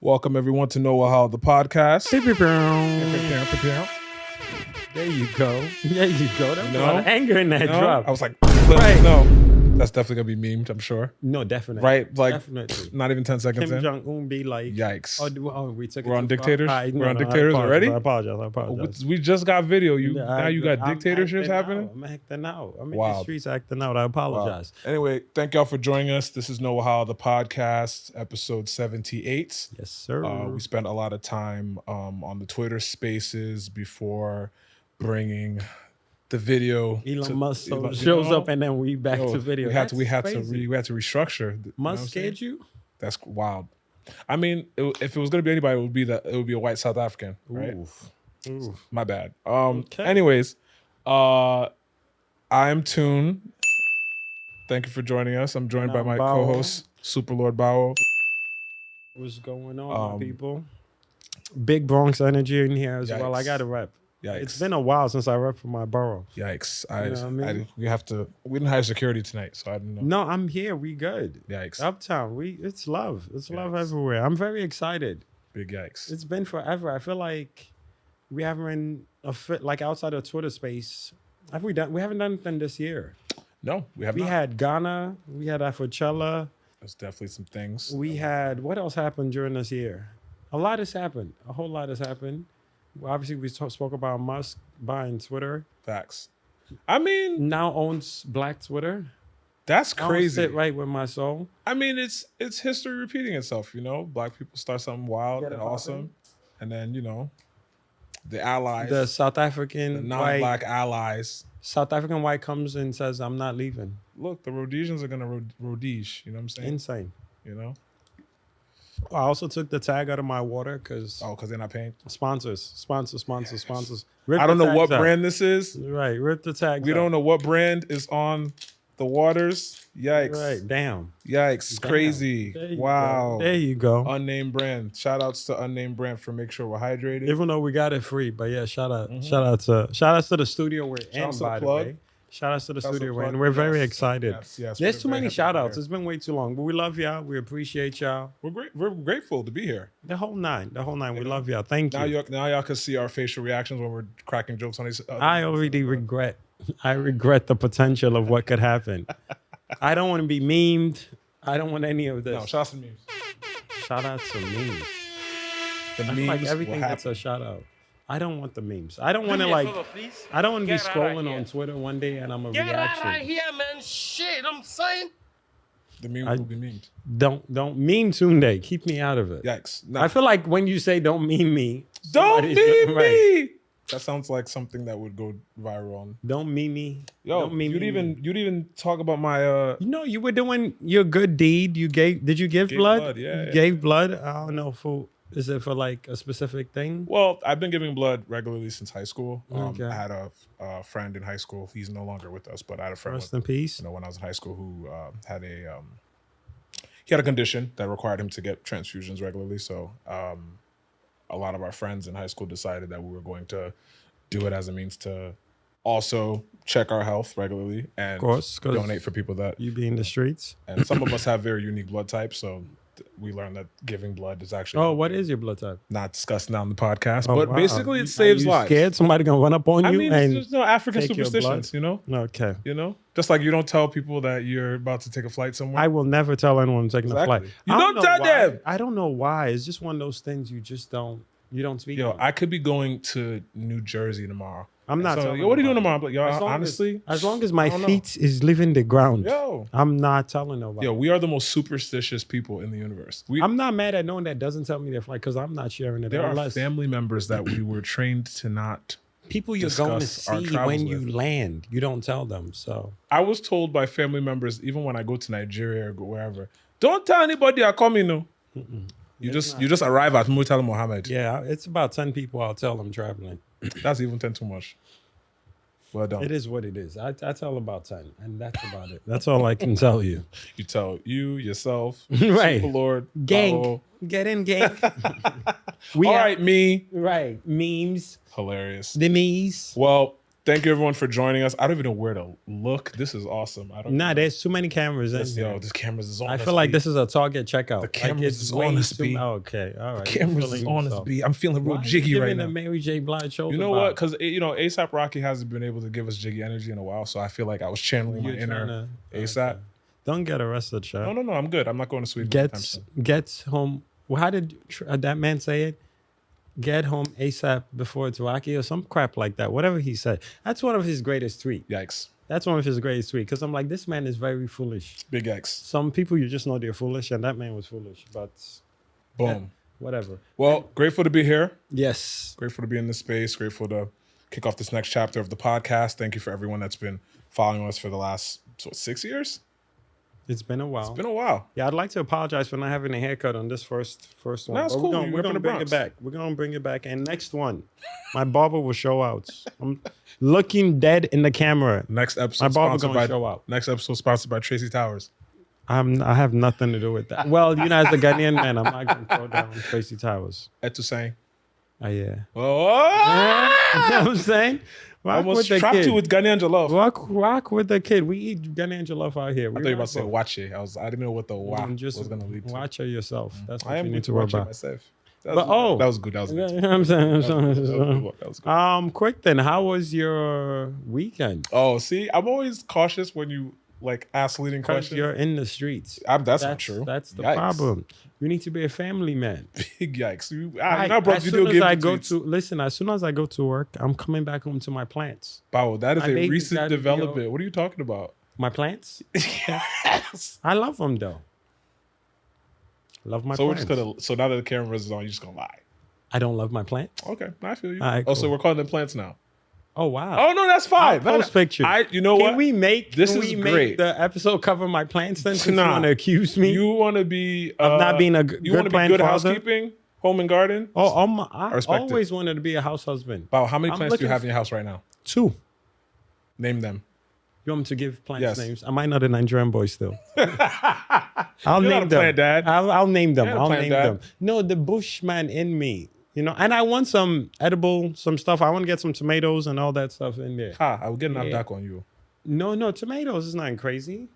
Welcome everyone to Wahala, the podcast. There you go. There you go. There's a lot of No. anger in that No? drop. I was like, Right. no. That's definitely gonna be memed, I'm sure. No, definitely. Right? Like, Definitely. not even 10 seconds Kim in. Jong-un be like, Yikes. we took it We're on too far. dictators? All right, We're on I dictators apologize. already? I apologize. We just got video. Yeah, Now you got I'm dictatorships acting happening? out. I'm acting out. I'm in the Wild. streets acting out. I apologize. Wow. Anyway, thank y'all for joining us. This is Wahala, the podcast, episode 78. Yes, sir. We spent a lot of time on the Twitter spaces before bringing the video. Elon Musk shows up and then we back to video. We had to restructure. Musk scared you? That's wild. I mean, if it was going to be anybody, it would be a white South African, right? Oof. My bad. Okay. Anyways, I'm Toon. Thank you for joining us. I'm joined by my Bao. co-host, Super Lord Bao. What's going on, my people? Big Bronx energy in here as well. I got to rep. Yikes. It's been a while since I rep for my borough. Yikes. You know what I mean? We didn't hire security tonight, so I didn't know. No, I'm here. We good. Yikes. Uptown. It's love. It's love Yikes. everywhere. I'm very excited. Big yikes. It's been forever. I feel like we haven't like outside of Twitter space. We haven't done anything this year. No, we have We not. had Ghana. We had Afrochella. There's definitely some things. We had what else happened during this year? A lot has happened. A whole lot has happened. Well, obviously, we spoke about Musk buying Twitter. Facts. I mean, Now owns Black Twitter. that's I don't crazy. sit right with my soul. I mean, it's history repeating itself, you know? Black people start something wild Get it and poppin'. awesome. And then, the allies, The South the African non-black allies. white comes and says, "I'm not leaving." Look, the Rhodesians are going to Rhodesia, you know what I'm saying? Insane. You know? I also took the tag out of my water because Oh, because they're not paying? sponsors. I don't know what brand this is. Right, rip the tags. We don't know what brand is on the waters. Yikes. Right, damn. Yikes. Damn. Crazy. There you Wow. go. There you go. Unnamed brand. Shout outs to Unnamed Brand for make sure we're hydrated. Even though we got it free, but yeah, shout outs to the studio we're in, outs to by the plug. way. Shout outs to the Shout outs to studio we're plug. in. We're very Yes. excited. Yes. There's we're too very many happy to shout be outs. here. It's been way too long, but we love y'all. We appreciate y'all. We're grateful to be here. The whole nine. We love y'all. Thank Now you. y'all can see our facial reactions when we're cracking jokes on these. I already regret. I regret the potential of what could happen. I don't want to be memed. I don't want any of this. No, shout out to memes. Shout out to memes. The I memes feel like everything will gets happen. a shout out. I don't want the memes. I don't want to I don't want to be scrolling on Twitter one day and I'm a Get reaction. out of here, man. Shit, I'm saying. The memes will be memed. Don't meme Tunde. Keep me out of it. Yikes. No. I feel like when you say don't meme me, Don't somebody's- meme right. me. That sounds like something that would go viral on. Don't meme me. Yo, don't meme you'd me. even talk about my You were doing your good deed. Did you give Gave blood? blood, yeah, You yeah. gave blood. I don't know is it for like a specific thing? Well, I've been giving blood regularly since high school. Okay. I had a friend in high school. He's no longer with us, but I had a friend Rest in peace. when I was in high school who had he had a condition that required him to get transfusions regularly. So a lot of our friends in high school decided that we were going to do it as a means to also check our health regularly and Of course, 'cause donate for people that. You be in the streets. And some of us have very unique blood types, so we learned that giving blood is actually Oh, what is your blood type? not discussed on the podcast, Oh, but wow. basically Are it saves you lives. Scared somebody gonna run up on you? I mean, and it's just African take your superstitions, Okay. Just like you don't tell people that you're about to take a flight somewhere. I will never tell anyone I'm taking a Exactly. flight. You I don't know tell why. them. I don't know why. It's just one of those things you just don't speak. Yo, on. I could be going to New Jersey tomorrow. I'm not So, telling yo, what are you doing nobody. tomorrow? Yo, As long honestly, as long as my I don't know. feet is leaving the ground, Yo, I'm not telling nobody. we are the most superstitious people in the universe. I'm not mad at no one that doesn't tell me their flight because I'm not sharing it. There are unless family members that we were trained to not. people you're going to discuss our see travels when you with. land, you don't tell them. So I was told by family members, even when I go to Nigeria or go wherever, don't tell anybody I'm coming. No, you just arrive at Murtala Mohammed. yeah, it's about 10 people I'll tell them traveling. That's even 10 too much. Well done. It is what it is. I tell about 10, and that's about it. That's all I can tell you. You tell yourself, Right. Super Lord, Gang. Bao. Get in, gang. All right, me. Right. Memes. Hilarious. The memes. Well, Thank you everyone for joining us. I don't even know where to look. This is awesome. I don't. Nah, know. there's too many cameras in here. Yo, this cameras is on. I us, feel like B. this is a Target checkout. The cameras is way on us, too- B. Okay, all right. Cameras is on us, B. I'm feeling real jiggy right now. The Mary J. Blige shoulder. You know what? Because ASAP Rocky hasn't been able to give us jiggy energy in a while, so I feel like I was channeling my inner ASAP. Okay. Don't get arrested, Chef. No, I'm good. I'm not going to Sweden. Gets home. Well, how did that man say it? Get home ASAP before it's Rocky or some crap like that. Whatever he said. That's one of his greatest tweets. Yikes. That's one of his greatest tweets. Because I'm like, this man is very foolish. Big yikes. Some people, you just know they're foolish, and that man was foolish. But boom. Whatever. Well, grateful to be here. Yes. Grateful to be in this space. Grateful to kick off this next chapter of the podcast. Thank you for everyone that's been following us for the last 6 years. It's been a while. It's been a while. Yeah, I'd like to apologize for not having a haircut on this first one. No, that's cool. We're gonna bring it back. We're gonna bring it back. And next one, my barber will show out. I'm looking dead in the camera. Next episode, my barber gonna show out. Next episode sponsored by Tracy Towers. I have nothing to do with that. Well, as a Ghanaian man, I'm not gonna throw down Tracy Towers. Etusang. Oh yeah. Oh, You know what I'm saying? Rock almost with the trapped kid. you with Ghanaian jollof. Rock with the kid. We eat Ghanaian jollof out here. I thought you were about to say wache. I didn't know what the wa just was going to lead to. Watch it yourself. That's what I am you going need to to worry watch it about. myself. That was good. That was You know good. what I'm saying? That was good. Quick then, how was your weekend? Oh, see, I'm always cautious when you ask leading Because questions. you're in the streets. That's not true. That's the Yikes. problem. You need to be a family man. Big yikes. You As not brought video soon game as I go tweets. to listen, as soon as I go to work, I'm coming back home to my plants. Wow, that is My a baby's recent gotta be development. What are you talking about? My plants? Yes. I love them though. Love my So we're plants. just gonna. So now that the camera is on, you're just gonna lie. I don't love my plants. Okay, I feel you. All right, Oh, so cool. we're calling them plants now. Oh wow. Oh no, that's fine. I'll post pictures. You know Can what? we make This can is we make great. the episode cover my plants then? Since you Nah. want to accuse me? You want to be Of not being a you good want to be plant good father? housekeeping, home and garden. I respect it. always wanted to be a house husband. Wow, how many I'm plants do you looking have in your house right now? 2. Name them. You want me to give plants Yes. names? I might not a Nigerian boy still. I'll You're not name a them. plant dad. I'll name them. You're not a I'll plant name dad. them. No, the bushman in me. And I want some some stuff. I want to get some tomatoes and all that stuff in there. I will get an Yeah. updack on you. No, tomatoes is nothing crazy.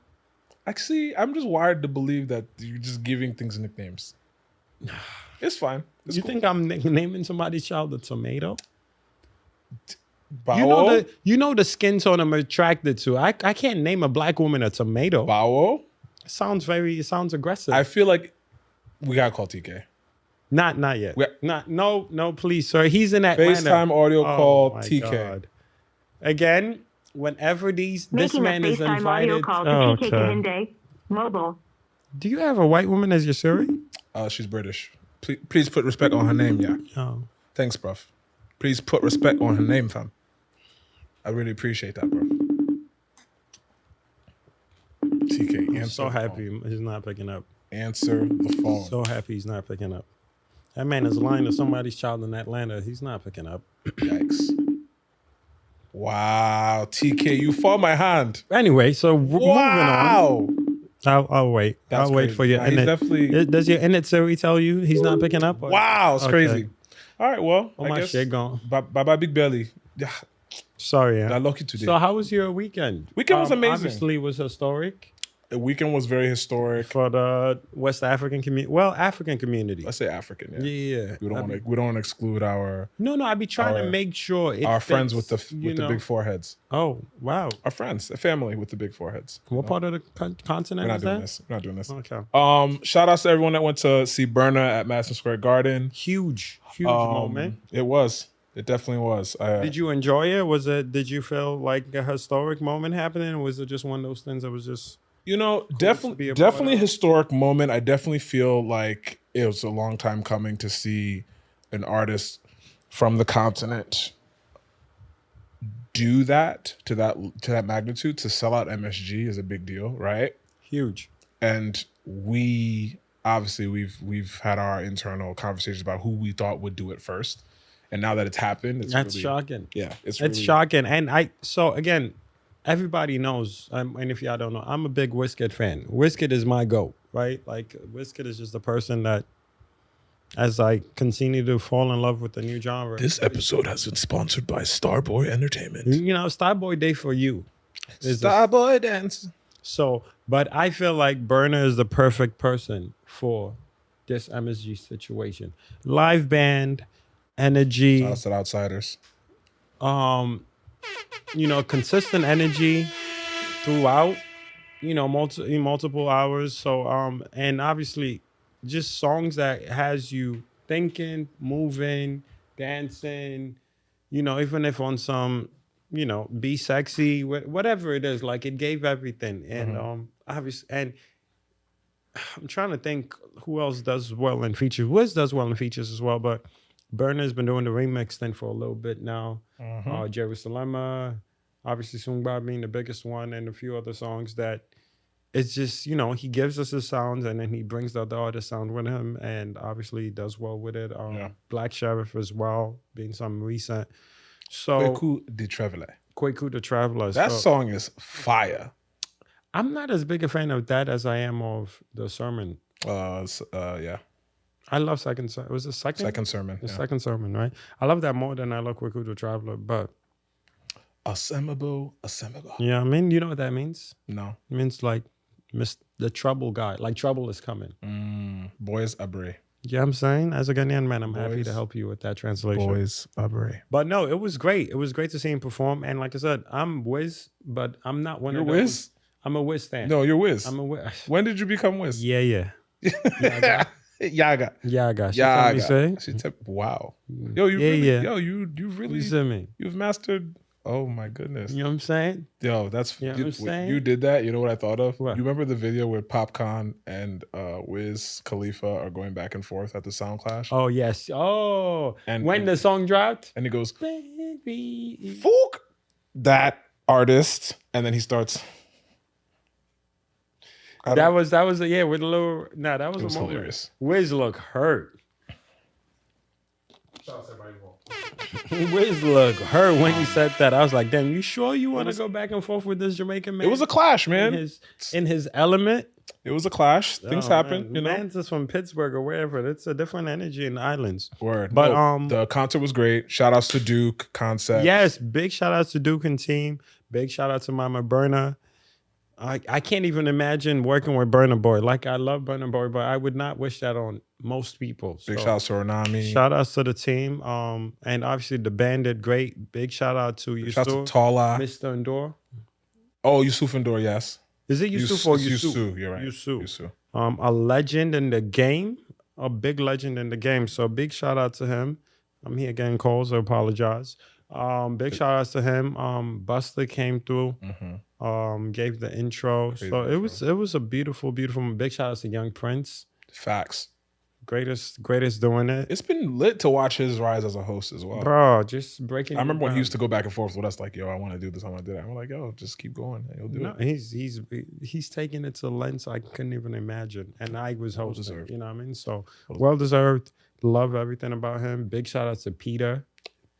Actually, I'm just wired to believe that you're just giving things nicknames. It's fine. It's You cool. think I'm naming somebody's child a tomato? Bao? You know the skin tone I'm attracted to. I can't name a black woman a tomato. Bao? It sounds aggressive. I feel like we gotta call TK. Not yet. We- No, please, sir. He's in Atlanta. FaceTime audio call my TK. God. Again, whenever this Making man a is FaceTime invited. audio call to Oh, TK okay. Kahinde. Mobile. Do you have a white woman as your Siri? She's British. Please put respect on her name, yeah. Oh. Thanks, bruv. Please put respect on her name, fam. I really appreciate that, bro. TK, answer. I'm so the happy phone. he's not picking up. Answer the phone. So happy he's not picking up. That man is lying to somebody's child in Atlanta. He's not picking up. Yikes. Wow, TK, you fall my hand. Anyway, so moving on. Wow. I'll wait. That's I'll wait crazy. for your Nah, he's Innit. definitely- Does your Innit Siri tell you he's not picking up? or- Wow, it's Okay. crazy. All right, well, Oh, I my guess. shit gone. Bye, Big Belly. Yeah, Sorry. I Yeah. lucky today. So how was your weekend? Weekend was amazing. Obviously, it was historic The weekend was very historic. for the West African community. Well, African community. Let's say African. Yeah. Yeah. We don't want to exclude our No, I be trying to our- make sure it friends with fits, the you know. big foreheads. Oh wow! Our friends, a family with the big foreheads. What part of the We're continent not is doing that? this. We're not doing this. Okay. Shout outs to everyone that went to see Burna at Madison Square Garden. Huge moment. It was. It definitely was. Did you enjoy it? Did you feel like a historic moment happening, or was it just one of those things that was just? You know, to be definitely a part of. historic moment. I definitely feel like it was a long time coming to see an artist from the continent do that to that magnitude. To sell out MSG is a big deal, right? Huge. And we obviously we've had our internal conversations about who we thought would do it first. And now that it's happened, it's That's really, shocking. Yeah, it's It's really, shocking. And so again, everybody knows, and if y'all don't know, I'm a big Wizkid fan. Wizkid is my GOAT, right? Like Wizkid is just the person that as I continue to fall in love with the new genre. This episode has been sponsored by Starboy Entertainment. You know, Starboy Day for you. Is a- Starboy Dance. So, but I feel like Burna is the perfect person for this MSG situation. Live band, energy, Shout out to the Outsiders. you know, consistent energy throughout, you know, multiple hours. So, and obviously just songs that has you thinking, moving, dancing, you know, even if on some, you know, be sexy, whatever it is, like it gave everything. And obviously, and I'm trying to think who else does well in features. Wiz does well in features as well, but Burna's been doing the remix thing for a little bit now. Jerusalem, obviously Sungba being the biggest one, and a few other songs that it's just, you know, he gives us his sounds and then he brings the other artist sound with him, and obviously he does well with it. Black Sheriff as well, being some recent. So Kweku the Traveler. Kweku the Traveler. That So song is fire. I'm not as big a fan of that as I am of the sermon. Yeah. I love second. It was the second. Second sermon. The Yeah. second sermon, right? I love that more than I love Kweku the Traveler. But Assemble. yeah, I mean, you know what that means? No. It means like the trouble guy. Like trouble is coming. Boys Abre. You know what I'm saying? As a Ghanaian man, I'm happy Boys. to help you with that translation. Boys Abre. But no, it was great. It was great to see him perform. And like I said, I'm Wiz, but I'm not one You're of those. Wiz? I'm a Wiz fan. No, you're Wiz. I'm a Wiz. When did you become Wiz? Yeah. Yaga. Yaga. She told me say. Wow. Yo, you really, yeah. yo, you really, You see me? you've mastered. Oh my goodness. You know what I'm saying? Yo, that's You know what I'm saying? you did that. You know what I thought of? What? You remember the video where Popcorn and Wiz Khalifa are going back and forth at the sound clash? Oh, yes. Oh, And- when and- the song dropped? And he goes, Baby. "Fook that artist," and then he starts. That was yeah, with a little, that was It a was moment. hilarious. Wiz look hurt. Wiz look hurt when he said that. I was like, damn, you sure you want to go back and forth with this Jamaican man? It was a clash, in man. his element. It was a clash. Things Oh, happen, man. you know. Man's just from Pittsburgh or wherever. It's a different energy in the islands. Word. But, No, the concert was great. Shout outs to Duke Concept. Yes, big shout out to Duke and team. Big shout out to Mama Burna. I can't even imagine working with Burna Boy. Like, I love Burna Boy, but I would not wish that on most people. Big So, shout outs to Renami. shout outs to the team. And obviously the band did great. Big shout out to Shout out Yusuf, to Tala. Mr. Endor. Oh, Yusuf Endor, yes. Is it Yusuf or Yusuf? Yusuf, you're right. Yusuf. Yusuf. A legend in the game, a big legend in the game. So big shout out to him. I'm here getting calls, so apologize. Big shout outs to him. Buster came through, gave the intro. Crazy So intro. it was a beautiful big shout outs to Young Prince. Facts. Greatest doing it. It's been lit to watch his rise as a host as well. Bro, just breaking. I remember when he used to go back and forth with us, like, yo, I want to do this, I want to do that. I'm like, yo, just keep going. And he'll do No, it. he's taking it to lengths I couldn't even imagine, and I was hosting. deserved. You know what I mean? So well deserved. Love everything about him. Big shout out to Peter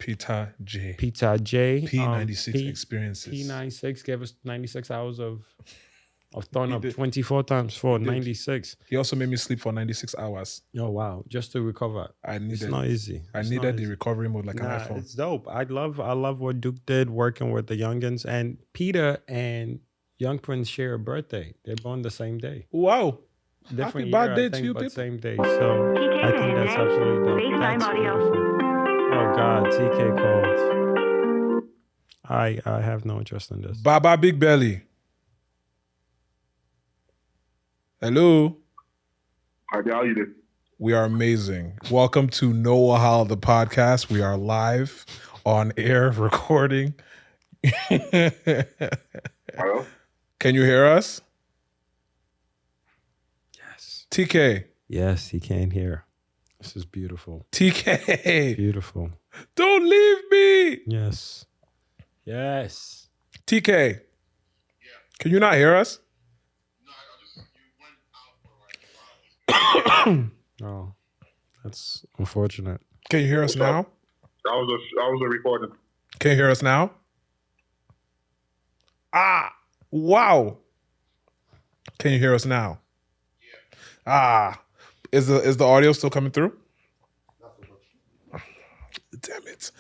J. J. P96 experiences. P96 gave us 96 hours of throwing He up did. 24 times 4, did. 96. He also made me sleep for 96 hours. Oh wow, just to recover. I It's needed not easy. I It's needed not the easy. recovery mode like an Nah, iPhone. it's dope. I love what Duke did working with the youngins, and Peter and Young Prince share a birthday. They're born the same day. Wow. Different Happy year, birthday I to think, you, but people. same day. So I think that's absolutely dope. That's beautiful. Oh God, TK called. I have no interest in this. Baba Big Belly. Hello. How you doing? We are amazing. Welcome to No Wahala, the podcast. We are live on air recording. Hello? Can you hear us? Yes. TK. Yes, he can't hear. This is beautiful. TK. Beautiful. Don't leave me. Yes. Yes. TK. Can you not hear us? Oh, that's unfortunate. Can you hear us now? I was a recording. Can you hear us now? Ah, wow. Can you hear us now? Yeah. Ah, is the audio still coming through? Damn it.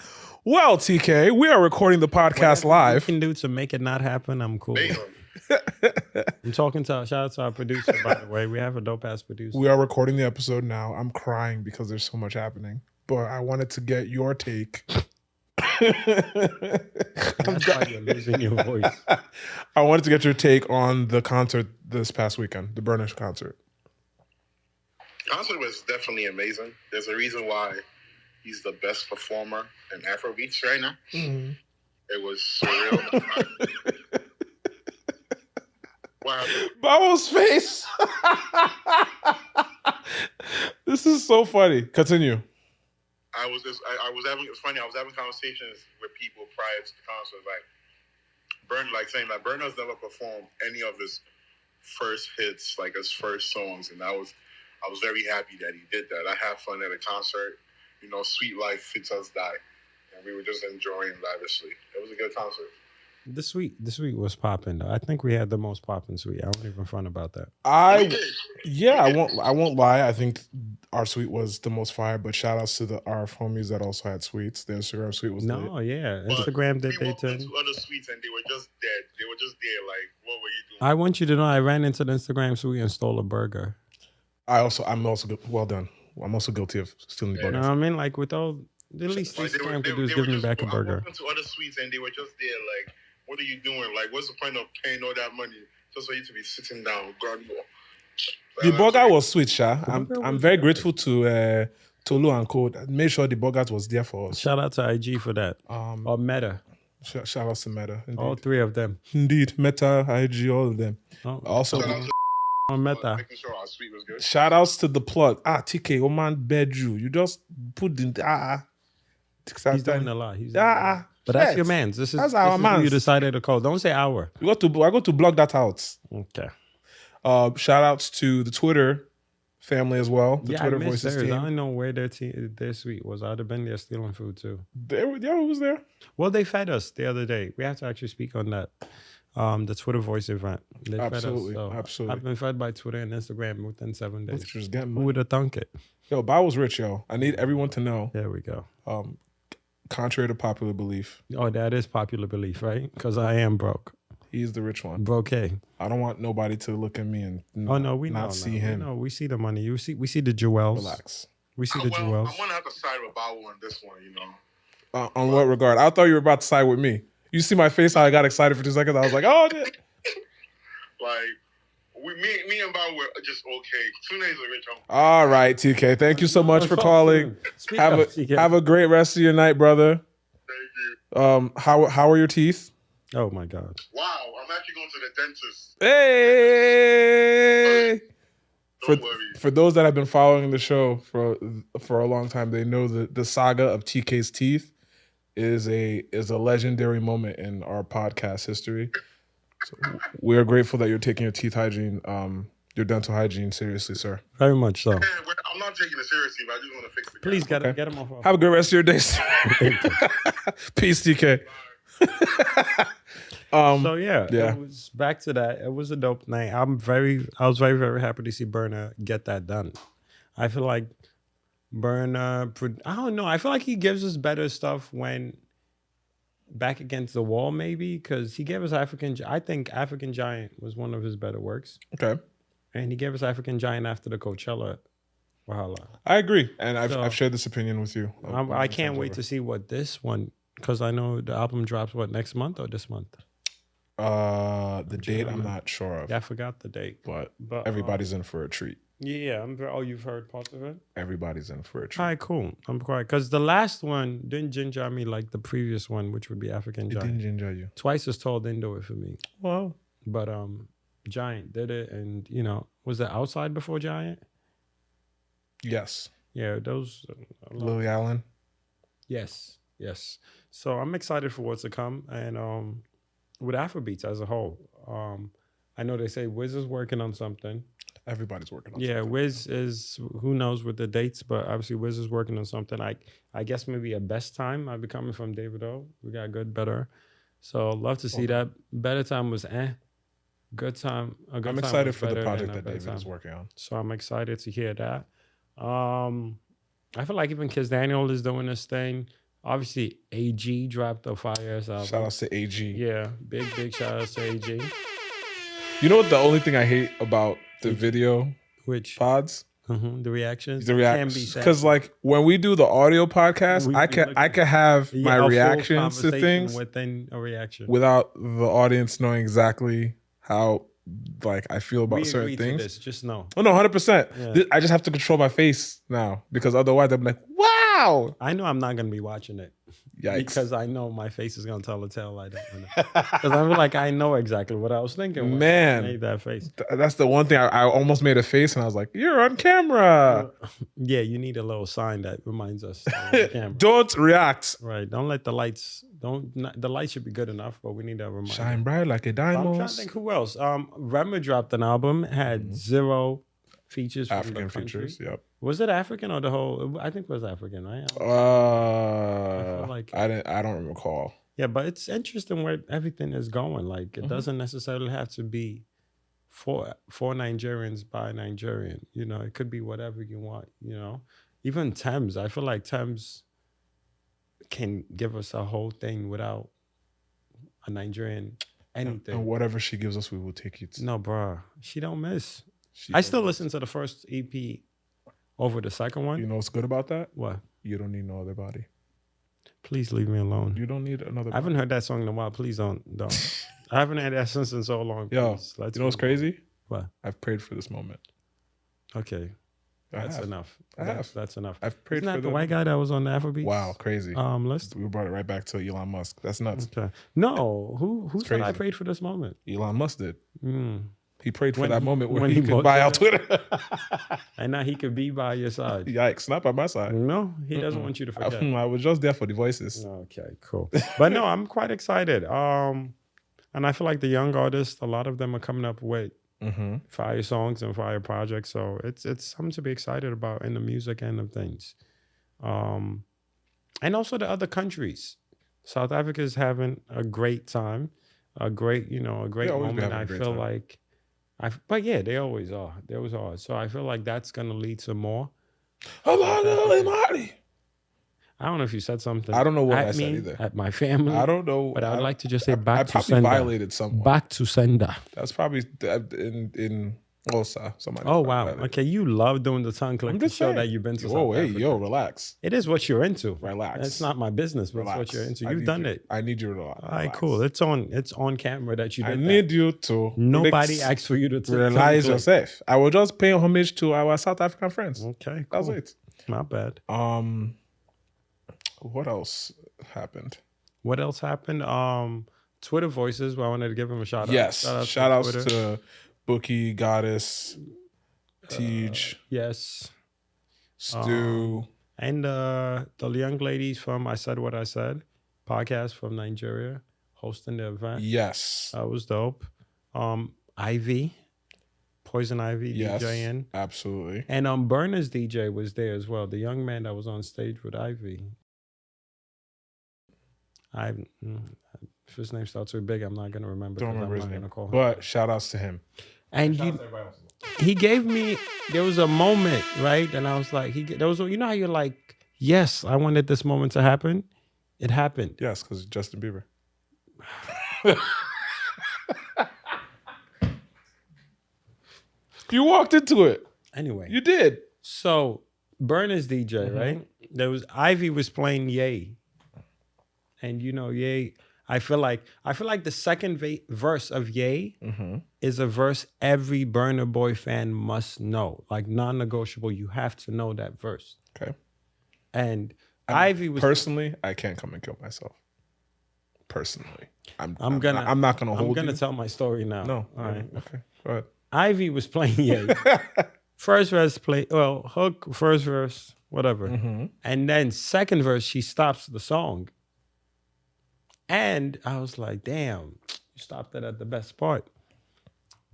Well, TK, we are recording the podcast Whatever live. you can do to make it not happen, I'm cool. I'm talking to shout out to our producer, by the way. We have a dope ass producer. We are recording the episode now. I'm crying because there's so much happening. But I wanted to get your take. That's why you're losing your voice. I wanted to get your take on the concert this past weekend, the Burna concert. Concert was definitely amazing. There's a reason why he's the best performer in Afrobeats right now. Mm-hmm. It was surreal. What happened? Babo's face. This is so funny. Continue. I was having, it's funny, I was having conversations with people prior to the concert, like Burna, like saying that Burna's never performed any of his first hits, like his first songs, and I was very happy that he did that. I had fun at a concert, you know, Sweet Life Fits Us Die, and we were just enjoying lavishly. It was a good concert. The suite was popping though. I think we had the most popping suite. I don't even front about that. I won't lie. I think our suite was the most fire, but shout outs to our homies that also had suites. The Instagram suite was lit. Yeah. But Instagram did we they walked too. into other suites and they were just dead. They were just there, like, what were you doing? I want you to know I ran into the Instagram suite and stole a burger. I'm also well done. I'm also guilty of stealing the You know burgers. what I mean? Like with all the least Like, Instagram could do is give me back a I burger. walked into other suites and they were just there, like, what are you doing? Like, what's the point of paying all that money just for you to be sitting down, ground more? The burger was sweet, Sha. burger I'm was very good. grateful to Tolu and Co. Made sure the burgers was there for us. Shout out to IG for that. Or Meta. Shout outs to Meta. Indeed. All three of them. Indeed. Meta, IG, all of them. Oh, Also, Shout out to on Meta. making sure our suite was good. shout outs to the plug. TK, oh man, bed you just put the He's doing a lot. He's doing a lot. But that's your man's. This is That's our who you mans. decided to call. Don't say our. I got to blog that out. Okay. Shout outs to the Twitter family as well. The Yeah, Twitter I missed Voices theirs. I team. don't know where their suite was. I'd have been there stealing food too. It was there. Well, they fed us the other day. We have to actually speak on that. The Twitter voice event. They Absolutely, fed us. So absolutely. I've been fed by Twitter and Instagram within 7 days. Just getting Who money. would have thunk it? Yo, Bow was rich, yo. I need everyone to know. There we go. Contrary to popular belief, Oh, that is popular belief, right? Because I am broke. he's the rich one. Broke. I don't want nobody to look at me and Oh no, we not know. see We him. know. We see the money. We see the jewels. Relax. We see the Well, jewels. I'm going to have to side with Bawu on this one, you know. On what regard? I thought you were about to side with me. You see my face, how I got excited for 2 seconds. I was like, oh, shit. Like, me and Bawu were just okay. Tune's a rich uncle. All right, TK. Thank you so much for calling. Speak Have up, TK. a great rest of your night, brother. Thank you. How are your teeth? Oh my God. Wow, I'm actually going to the dentist. Hey. Don't worry. For those that have been following the show for a long time, they know that the saga of TK's teeth is a legendary moment in our podcast history. So we are grateful that you're taking your teeth hygiene, your dental hygiene seriously, sir. Very much so. I'm not taking it seriously, but I just want to fix the Please camera. get him off. Have a great rest of your day, sir. Peace, TK. So yeah, yeah. it was back to that. It was a dope night. I was very, very happy to see Burna get that done. I feel like Burna, I don't know. I feel like he gives us better stuff when back against the wall, maybe, because he gave us I think African Giant was one of his better works. Okay. And he gave us African Giant after the Coachella Wahala. I agree, and So- I've shared this opinion with you. I can't wait to see what this one, because I know the album drops, next month or this month? The date I'm not sure of, Yeah, I forgot the date. but But everybody's in for a treat. Yeah, you've heard parts of it? Everybody's in for a treat. All right, cool. I'm quiet. Because the last one didn't ginger me like the previous one, which would be African It Giant. didn't ginger you. Twice as tall didn't do it for me. Wow. But Giant did it. And, was it Outside before Giant? Yes. Yeah, those. Lily Allen. Yes. So I'm excited for what's to come. And with Afrobeats as a whole, I know they say Wiz is working on something. Everybody's working on Yeah, something. Wiz is, who knows with the dates, but obviously Wiz is working on something. I guess maybe a best time might be coming from David O. We got good, better. So love to see that. Better time was Good time. I'm excited for the project that David is working on. So I'm excited to hear that. I feel like even Kiss Daniel is doing this thing. Obviously, AG dropped a fire ass album. Shout outs to AG. Yeah, big shout outs to AG. You know what? The only thing I hate about the video Which pods, the reactions the can reactions, be sad. because like when we do the audio podcast, We I be can looking- have Yeah, my a full reactions to conversation things within a reaction. without the audience knowing exactly how like I feel about We certain agree to things. this. Just know. Oh no, 100%. Yeah. I just have to control my face now because otherwise I'm like, wow. I know I'm not gonna be watching it Yikes. because I know my face is gonna tell a tale I don't know. Because I'm like I know exactly what I was thinking when Man. I made that face. That's the one thing I almost made a face and I was like, you're on camera. Yeah, you need a little sign that reminds us. On the camera. Don't react. Right. Don't let the lights. The lights should be good enough, but we need a reminder. Shine bright like a I'm trying diamond. to think who else. Rema dropped an album, had 0 features from African the country. features. Yep. Was it African or the whole? I think it was African, right? like- I don't recall. Yeah, but it's interesting where everything is going. Like it doesn't necessarily have to be for Nigerians by Nigerian. You know, it could be whatever you want. You know, even Thames. I feel like Thames can give us a whole thing without a Nigerian anything. And whatever she gives us, we will take it. No, bro, she don't miss. She I still don't- listen to the first EP over the second one. You know what's good about that? What? You don't need no other body. Please leave me alone. You don't need another I haven't heard that song in a while. Please don't. I haven't had that since in so long. Yo, Please, let's you know what's move on. crazy? What? I've prayed for this moment. Okay, that's enough. I have. That's enough. I've prayed Isn't for that the them. white guy that was on the Afrobeats? Wow, crazy. List. We brought it right back to Elon Musk. That's nuts. Okay. No, who said I crazy. prayed for this moment? Elon Musk did. Mm. He prayed for When that he- moment where when he he could bought buy out Twitter. Twitter. And now he could be by your side. Yikes, not by my side. No, he doesn't want you to forget. I was just there for the voices. Okay, cool. But no, I'm quite excited. And I feel like the young artists, a lot of them are coming up with Mm-hmm. fire songs and fire projects. So it's something to be excited about in the music end of things. And also the other countries. South Africa is having a great time, a great They always be moment. having a I great feel time. like, but yeah, they always are. They always are. So I feel like that's gonna lead to more. I don't know if you said something. I don't know what at I said me, either. At my family. I don't know. But I would like to just say I back to probably sender. violated someone. Back to sender. That's probably in Musa. Somebody. Oh wow. violated. Okay, you love doing the tongue click I'm to just show saying. that you've been to Whoa, South hey, Africa. yo, relax. It is what you're into. Relax. It's not my business, but it's what Relax. you're into. I You've need done you- it. I need you to relax. All right, cool. It's on camera that you I did that. need you to Nobody asked for you to realize click. yourself. I was just paying homage to our South African friends. Okay, That's cool. it. Not bad. What else happened? What else happened? Twitter voices. Well, I wanted to give him a shout out. Yes. Shout outs Twitter. to Bookie, Goddess, Tej, Yes. Stu. And the young ladies from I Said What I Said podcast from Nigeria hosting the event. Yes. That was dope. Ivy, Poison Ivy Yes. DJing. Absolutely. And Burna's DJ was there as well. The young man that was on stage with Ivy. If his name starts with big, I'm not gonna remember. Don't 'cause remember I'm his not name. gonna call him. But shout outs to him. And he gave me. There was a moment, right? And I was like, there was. You know how you're like, yes, I wanted this moment to happen. It happened. Yes, because Justin Bieber. You walked into it. Anyway, You did. so Burna's DJ, right? There was Ivy was playing Ye, and you know Ye. I feel like the second verse of Ye is a verse every Burna Boy fan must know, like non-negotiable. You have to know that verse. Okay. And Ivy was Personally, I can't come and kill myself. Personally. I'm not gonna hold I'm gonna you. tell my story now. No. All right. Okay. Go ahead. Ivy was playing Ye. First verse hook, first verse, whatever. And then second verse, she stops the song. And I was like, damn, you stopped it at the best part.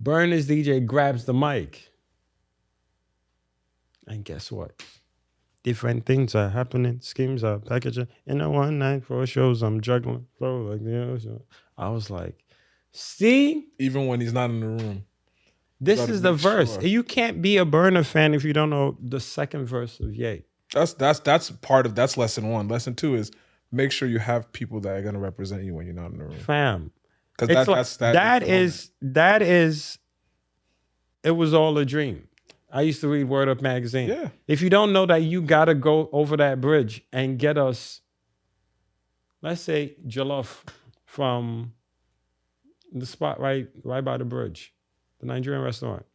Burna's DJ grabs the mic. And guess what? Different things are happening. Schemes are packaging. In a one night, 4 shows, I'm juggling. Flow like the ocean. I was like, see? Even when he's not in the room. This Gotta is the make verse. sure. You can't be a Burna fan if you don't know the second verse of Ye. That's part of that's lesson 1. Lesson 2 is make sure you have people that are gonna represent you when you're not in the room. Fam. Because that is it was all a dream. I used to read Word Up magazine. Yeah. If you don't know that, you gotta go over that bridge and get us, let's say, jollof from the spot right by the bridge, the Nigerian restaurant.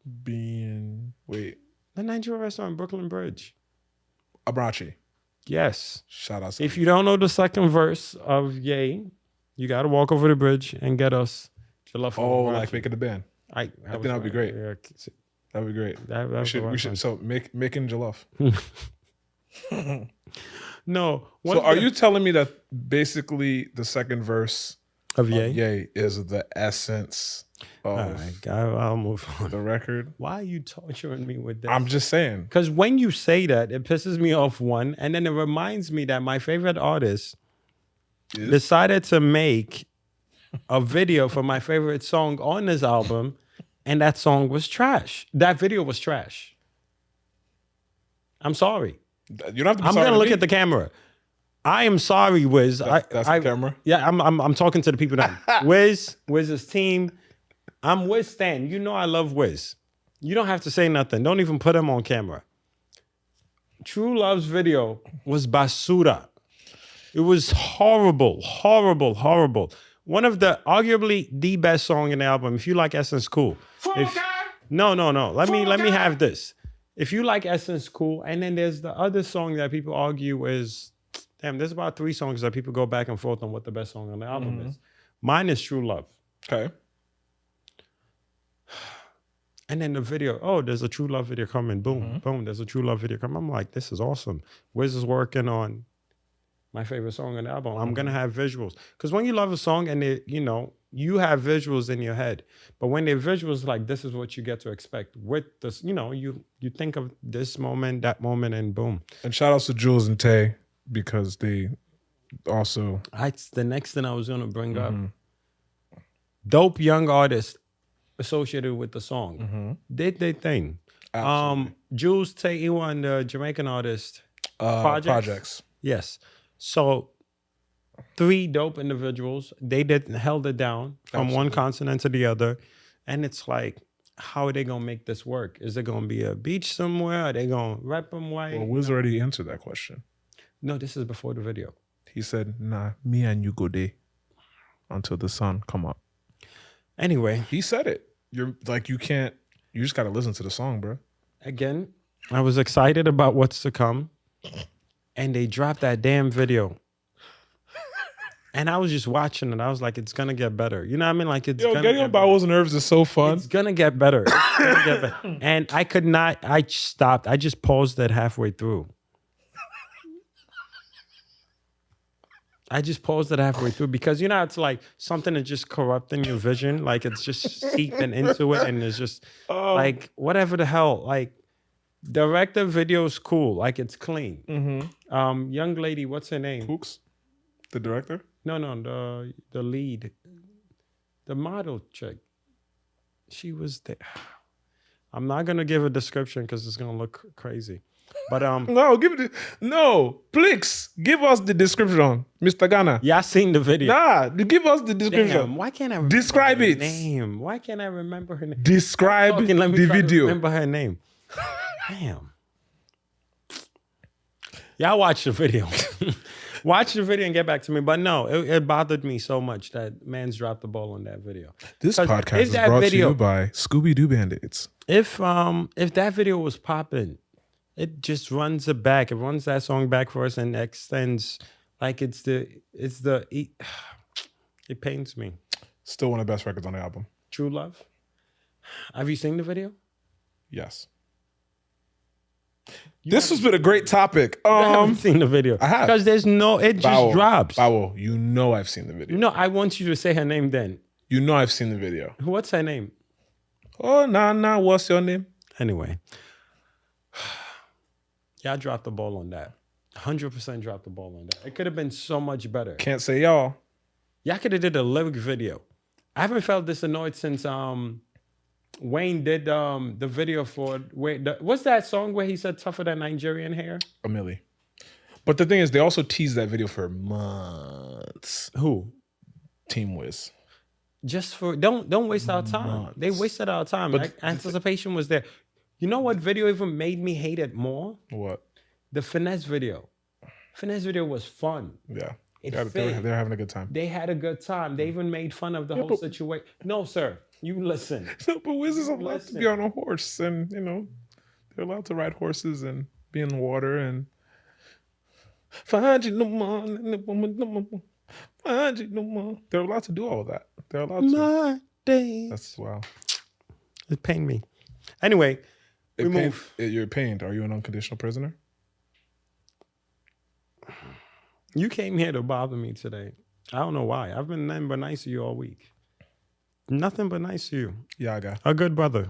Wait, The Nigerian restaurant, Brooklyn Bridge. Abrachi. Yes. Shout out. If you don't know the second verse of Yay, you gotta walk over the bridge and get us jollof. Oh, from like Abrachi. making the band. I think that'd be great. Yeah, That'd be great. We should. So making jollof. No. So are you telling me that basically the second verse of Yay? Yay is the essence of All right, I'll move on. the record? Why are you torturing me with this? I'm just saying. Because when you say that, it pisses me off, one, and then it reminds me that my favorite artist decided to make a video for my favorite song on this album, and that song was trash. That video was trash. I'm sorry. You don't have to be I'm sorry gonna to look me. at the camera. I am sorry, Wiz. That's the camera? Yeah, I'm talking to the people now. Wiz's team. I'm Wiz Stan. You know I love Wiz. You don't have to say nothing. Don't even put him on camera. True Love's video was basura. It was horrible, horrible, horrible. One of arguably the best song in the album. If you like Essence, cool. No. Let me have this. If you like Essence, cool. And then there's the other song that people argue is, damn, there's about 3 songs that people go back and forth on what the best song on the album is. Mine is True Love. Okay. And then the video, there's a True Love video coming. Boom, boom, there's a True Love video coming. I'm like, this is awesome. Wiz is working on my favorite song on the album. I'm going to have visuals. Because when you love a song and you have visuals in your head. But when they're visuals, like, this is what you get to expect. With this, you think of this moment, that moment, and boom. And shout outs to Jules and Tay because they also... That's the next thing I was going to bring up. Dope young artists associated with the song did their thing. Jules, Tay, Iwan, the Jamaican artist. Projects. Yes. So 3 dope individuals. They held it down from one continent to the other. And it's like, how are they going to make this work? Is it going to be a beach somewhere? Are they going to rep them white? Well, Wiz already answered that question. No, this is before the video. He said, nah, me and you go there until the sun come up. Anyway. He said it. You're like, you just got to listen to the song, bro. Again, I was excited about what's to come. And they dropped that damn video. And I was just watching it. I was like, it's going to get better. You know what I mean? Like, it's going to getting on Bowel's nerves is so fun. It's going to get better. And I stopped. I just paused it halfway through. Because, it's like something is just corrupting your vision. Like, it's just seeping into it. And it's just like, whatever the hell. Like, director video's cool. Like, it's clean. Young lady, what's her name? Cooks? The director? No, the lead. The model chick. She was there. I'm not going to give a description because it's going to look crazy. But No, please give us the description, Mr. Ghana. Yeah, I seen the video. Nah, give us the description. Damn, why can't I remember describe her it? name? Why can't I remember her name? Describe Let me the try to video. remember her name. Damn. Y'all watch the video. Watch the video and get back to me. But no, it bothered me so much that man's dropped the ball on that video. This podcast is brought to you by Scooby-Doo Band-Aids. If that video was popping, it just runs it back. It runs that song back for us and extends like it pains me. Still one of the best records on the album. True Love. Have you seen the video? Yes. This has been a great topic. I haven't seen the video. I have. Because just drops. Bowel, you know I've seen the video. No, I want you to say her name then. You know I've seen the video. What's her name? Oh, nah, what's your name? Anyway. Y'all dropped the ball on that. 100% dropped the ball on that. It could have been so much better. Can't say y'all. Y'all could have did a lyric video. I haven't felt this annoyed since Wayne did the video for what's that song where he said tougher than Nigerian hair? A milli. But the thing is, they also teased that video for months. Who? Team Wiz. Just for don't waste our time. They wasted our time. But Like, anticipation was there. You know what video even made me hate it more? What? The finesse video. Finesse video was fun. Yeah. They're They're having a good time. They had a good time. They even made fun of the whole situation. No, sir. You listen. No, but Wiz is allowed to be on a horse, and they're allowed to ride horses and be in the water and find you no more, find you no more. They're allowed to do all of that. They're allowed to. My days. That's wow. It pained me. Anyway, we move. You're pained. Are you an unconditional prisoner? You came here to bother me today. I don't know why. I've been nothing but nice to you all week. Nothing but nice to you. Yeah, I got A good brother.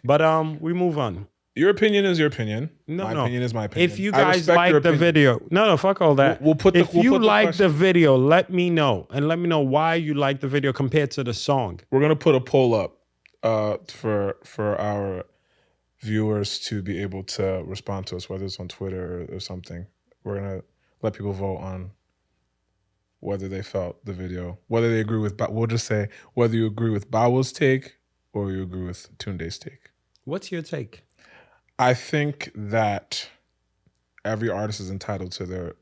But we move on. your opinion is your opinion. No, my no. opinion is my opinion. If you I guys respect like your the opinion. video, no, fuck all that. We'll put the- if we'll you put the like question- the video, let me know, and let me know why you like the video compared to the song. We're gonna put a poll up for our viewers to be able to respond to us, whether it's on Twitter or something. We're gonna let people vote on whether they felt the video, whether they agree with. We'll just say whether you agree with Bowel's take or you agree with Tunde's take. What's your take? I think that every artist is entitled to their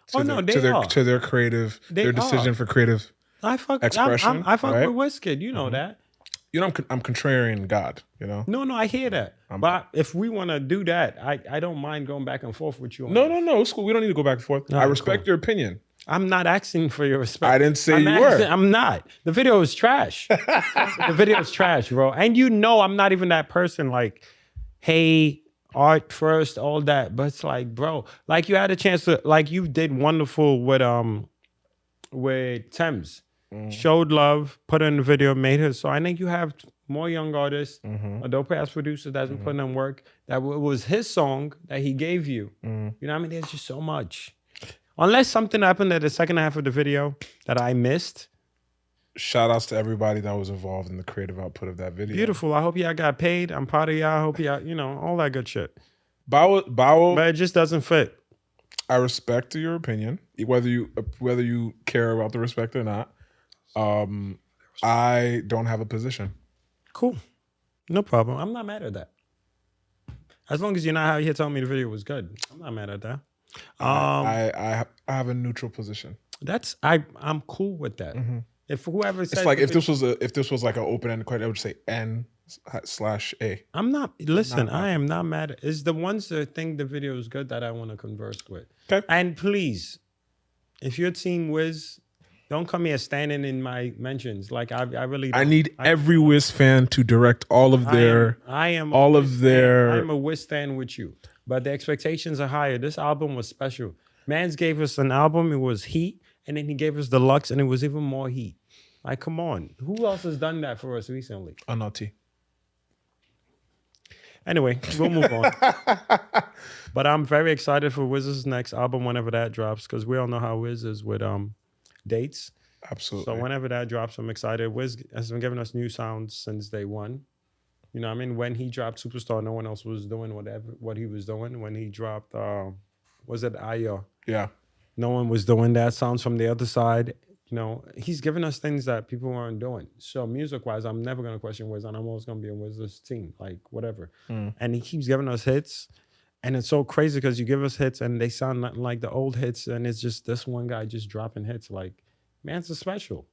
to their creative their decision for creative I fuck expression. I fuck right? with Wizkid. You know that. I'm contrarian God. No, I hear that. But if we want to do that, I don't mind going back and forth with you. On No, it's cool. We don't need to go back and forth. I respect cool. your opinion. I'm not asking for your respect. I didn't say you were. I'm not. The video is trash. The video is trash, bro. And I'm not even that person. Like, hey, art first, all that. But it's like, bro, like you had a chance to, like you did wonderful with Thames. Showed love, put in the video, made her. So I think you have more young artists, a dope ass producer that's been putting in work. That was his song that he gave you. You know what I mean? There's just so much. Unless something happened at the second half of the video that I missed. Shout outs to everybody that was involved in the creative output of that video. Beautiful. I hope y'all got paid. I'm proud of y'all. I hope y'all, all that good shit. Bowel, But it just doesn't fit. I respect your opinion, whether you care about the respect or not. I don't have a position. Cool. No problem. I'm not mad at that. As long as you're not out here telling me the video was good. I'm not mad at that. I have a neutral position. I'm cool with that. If whoever says It's like if this was like an open-ended question, I would say N/A. I'm not. Listen, I am not mad. It's the ones that think the video is good that I want to converse with. Okay. And please, if you're Team Wiz, don't come here standing in my mentions. Like I really. I need every Wiz fan to direct all of their. I am all of their. I'm a Wiz fan with you, but the expectations are higher. This album was special. Mans gave us an album. It was heat, and then he gave us deluxe, and it was even more heat. Like, come on. Who else has done that for us recently? Anati. Anyway, we'll move on. But I'm very excited for Wiz's next album whenever that drops, because we all know how Wiz is with dates. Absolutely. So whenever that drops, I'm excited. Wiz has been giving us new sounds since day one. You know what I mean? When he dropped Superstar, no one else was doing what he was doing. When he dropped, was it Aya? Yeah. No one was doing that. Sounds from the other side. You know, he's giving us things that people weren't doing. So music-wise, I'm never going to question Wiz, and I'm always going to be on Wiz's team, like whatever. And he keeps giving us hits, and it's so crazy because you give us hits, and they sound nothing like the old hits, and it's just this one guy just dropping hits. Like, man's a special.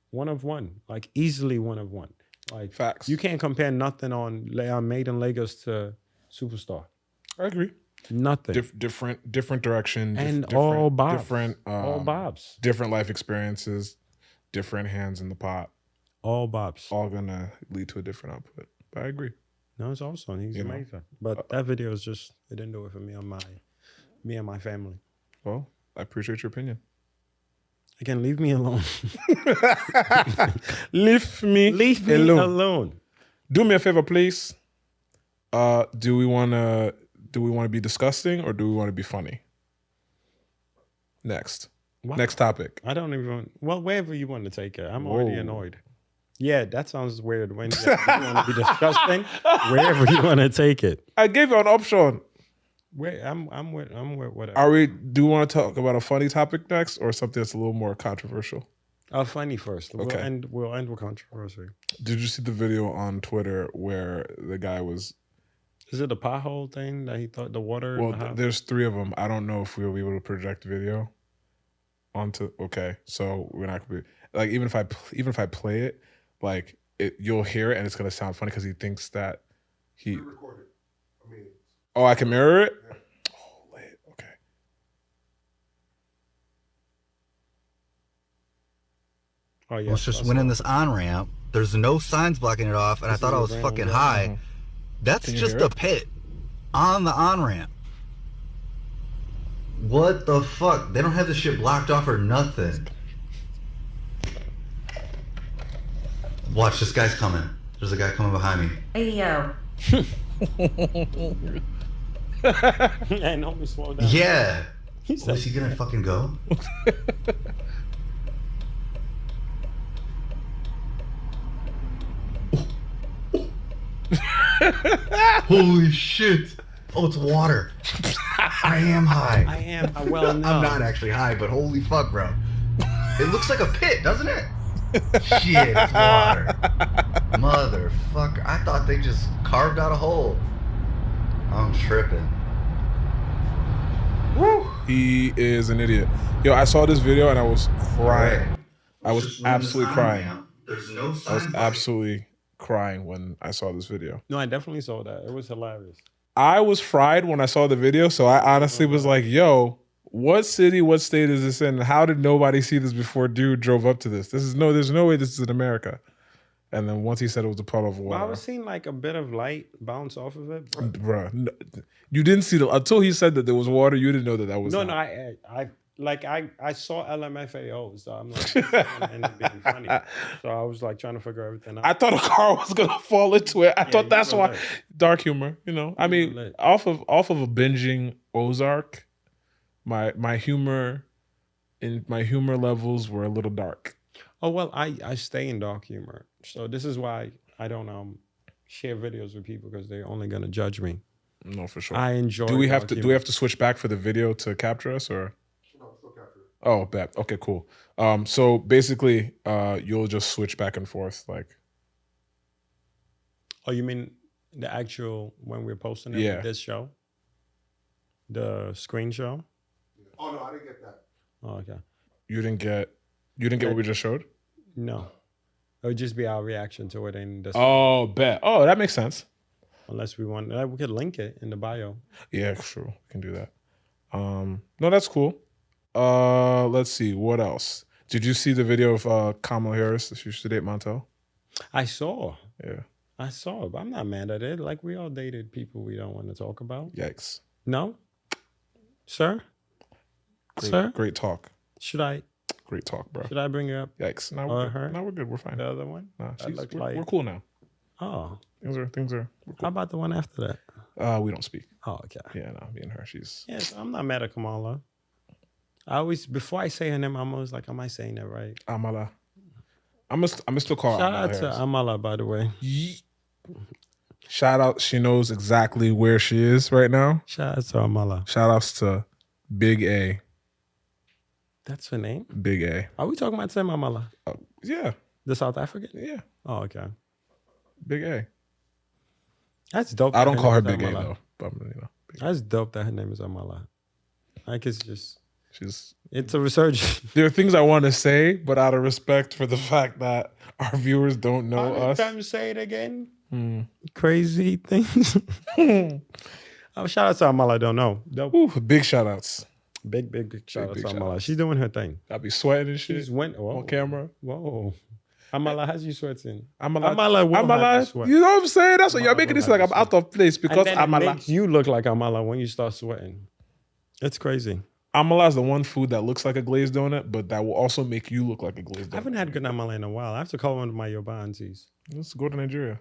One of one. Like, easily one of one. Like, Facts. You can't compare nothing on Made in Lagos to Superstar. I agree. Nothing. Different direction. And all Bobs. All Bobs. Different life experiences, different hands in the pot. All Bobs. All gonna lead to a different output. But I agree. No, it's awesome. He's amazing. But that video is just, it didn't do it for me and my family. Well, I appreciate your opinion. Again, leave me alone. Leave me alone. Do me a favor, please. Do we want to be disgusting or do we want to be funny? Next. What? Next topic. I don't even, well, wherever you want to take it. I'm already annoyed. Yeah, that sounds weird. When you want to be disgusting, wherever you want to take it. I gave you an option. Wait, I'm with whatever. Are we? Do you want to talk about a funny topic next, or something that's a little more controversial? Funny first. Okay. We'll end with controversy. Did you see the video on Twitter where the guy was? Is it the pothole thing that he thought the water? Well, there's 3 of them. I don't know if we'll be able to project video onto. Okay, so we're not gonna be like even if I play it, like you'll hear it and it's gonna sound funny because he thinks that he. Record it. I mean, Oh, I can mirror it. Yeah. Oh, lit. Okay. Oh yeah. I was just winning this on ramp. There's no signs blocking it off, and I thought I was fucking high. That's Can you just hear a it? pit on the on ramp. What the fuck? They don't have this shit blocked off or nothing. Watch, this guy's coming. There's a guy coming behind me. Hey, yo. And homie, slow down. Yeah. He Oh, said, is he gonna fucking go? Holy shit. Oh, it's water. I am high. I am. Well, no. I'm not actually high, but holy fuck, bro. It looks like a pit, doesn't it? Shit, it's water. Motherfucker. I thought they just carved out a hole. I'm tripping. Woo. He is an idiot. Yo, I saw this video and I was crying. Alright. I was absolutely crying. There's no I was sign. absolutely crying when I saw this video. No, I definitely saw that. It was hilarious. I was fried when I saw the video, so I honestly was like, yo, what city, what state is this in? How did nobody see this before dude drove up to this? There's no way this is in America. And then once he said it was a puddle of Well, water. I was seeing like a bit of light bounce off of it. But Bruh, you didn't see until he said that there was water, you didn't know that was no, not. I saw LMFAO, so I'm like, this is gonna end up being funny. So I was like trying to figure everything out. I thought a car was gonna fall into it. I thought you that's were why lit. dark humor, you know. I mean, lit. off of a binging Ozark, my humor levels were a little dark. Oh well, I stay in dark humor, so this is why I don't share videos with people because they're only gonna judge me. No, for sure. I enjoy. Do we have dark to humor. switch back for the video to capture us or? no, still capture it. Oh, bet. Okay, cool. So basically, you'll just switch back and forth, like. Oh, you mean the actual when we're posting it? Yeah. With this show, the screen show. Oh, no, I didn't get that. Oh, okay. You didn't get what we just showed? No, it would just be our reaction to it in the. Oh, bet. Oh, that makes sense. Unless we want, we could link it in the bio. Yeah, sure. We can do that. No, that's cool. Let's see. What else? Did you see the video of Kamala Harris? She used to date Montel? I saw. Yeah. I saw it, but I'm not mad at it. Like we all dated people we don't want to talk about. Yikes. No, sir. Great, Sir, great talk. should I Great talk, bro. bring her up? Yikes. No, Or we're her? good. No, we're good. We're fine. The other one? Nah, That looked like- we're cool now. Oh, Things are we're how cool. about the one after that? We don't speak. Oh, okay. Yeah, no, me and her. She's Yes, I'm not mad at Kamala. I always, before I say her name, I'm always like, am I saying that right? Amala. I'm gonna still call her Shout Amala out to Harris. Amala, by the way. Shout out, she knows exactly where she is right now. Shout out to Amala. Shout outs to Big A. That's her name? Big A. Are we talking about the same Amala? Yeah, The South African? yeah. Oh, okay. Big A. That's dope. I that don't call her name is Big A Amala. though. But you know, Big A. That's dope that her name is Amala. Like it's just, She's. it's a resurgence. There are things I want to say, but out of respect for the fact that our viewers don't know us. Time to say it again. Hmm. Crazy things. Oh, shout out to Amala. I don't know. Dope. Ooh, big shout outs. Big shout out big to shout Amala. She's doing her thing. I'll be sweating and shit She's went on camera. Whoa. Amala has you sweating. Amala, Amala will have you Amala, sweat. you know what I'm saying? That's what you're Amala making will this like have I'm you out of place because And then it Amala. makes you look like Amala when you start sweating. It's crazy. Amala is the one food that looks like a glazed donut, but that will also make you look like a glazed donut. I haven't had good Amala in a while. I have to call one of my Yoruba aunties. Let's go to Nigeria.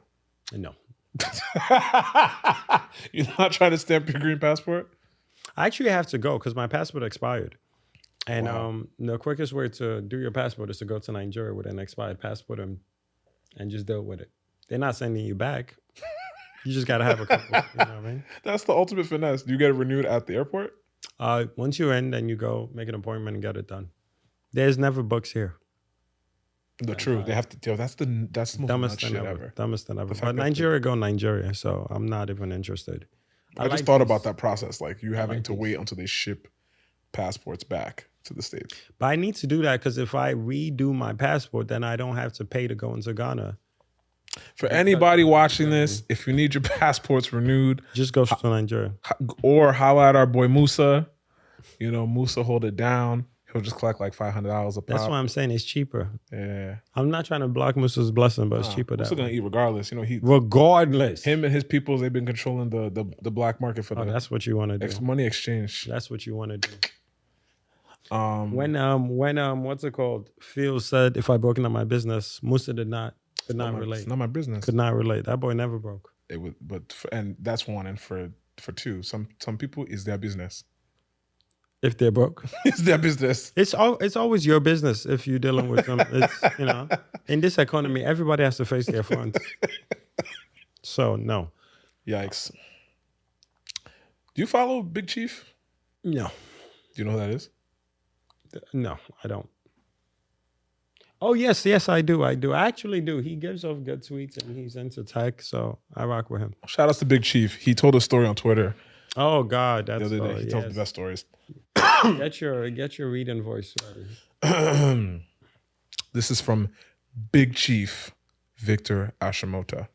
No. You're not trying to stamp your green passport? I actually have to go because my passport expired. And Wow. the quickest way to do your passport is to go to Nigeria with an expired passport and just deal with it. They're not sending you back. You just gotta have a couple. You know what I mean? That's the ultimate finesse. Do you get it renewed at the airport? Once you're in, then you go make an appointment and get it done. There's never books here. The truth. They have to. Yo, that's the most Dumbest shit thing ever. ever. Dumbest thing ever. The fact But that Nigeria, go Nigeria. So I'm not even interested. I just thought about that process, like you having to wait until they ship passports back to the States. But I need to do that because if I redo my passport, then I don't have to pay to go into Ghana. For anybody watching this, if you need your passports renewed, Just go to Nigeria. or holla at our boy Musa. You know, Musa hold it down. He'll just collect like $500 a pop. That's why I'm saying it's cheaper. Yeah. I'm not trying to block Musa's blessing, but it's cheaper Musa that gonna way. eat regardless. You know, Regardless. him and his people, they've been controlling the black market for Oh, the that's what you want to do. money exchange. That's what you want to do. When When what's it called? Phil said if I broke into my business, Musa could not relate. It's not my business. Could not relate. That boy never broke. It would, and that's one. And for two, some people is their business. If they're broke, It's their business. it's always your business if you're dealing with them. It's in this economy, everybody has to face their fronts. So no, Yikes. Do you follow Big Chief? no, Do you know who that is? no, I don't. Oh yes, I do. I actually do. He gives off good tweets and he's into tech, so I rock with him. Shout outs to Big Chief. He told a story on Twitter Oh God, the that's other day. all, He tells yes. the best stories. Get your reading voice ready. This is from Big Chief Victor Ashimota.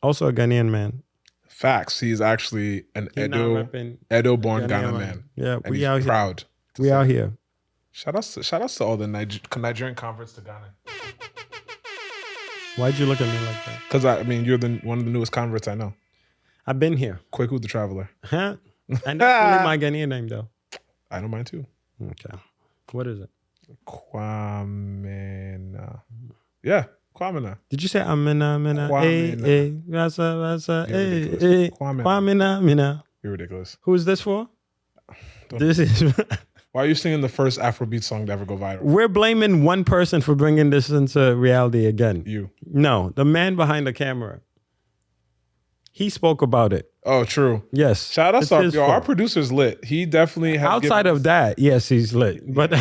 Also a Ghanaian man. Facts. He's actually an He not repping Edo-born Ghanaian Ghana man. man. Yeah, And we he's out here. proud. We out here. Shout outs to all the Nigerian converts to Ghana. Why'd you look at me like that? Because you're one of the newest converts I know. I've been here. Kwaku the Traveler. Huh? And that's really my Ghanaian name though. I know mine too. Okay. What is it? Kwamena. Yeah, Kwamena. Did you say Amina, Kwamena. Rasa, You're ridiculous. Kwamena. Kwamina, Mina? You're ridiculous. Who is this for? Don't- This is. Why are you singing the first Afrobeat song to ever go viral? We're blaming one person for bringing this into reality again. You. No, the man behind the camera. He spoke about it. Oh, true. Yes. Shout out It's to his our fault. producer's lit. He definitely has Outside of that, yes, he's lit. But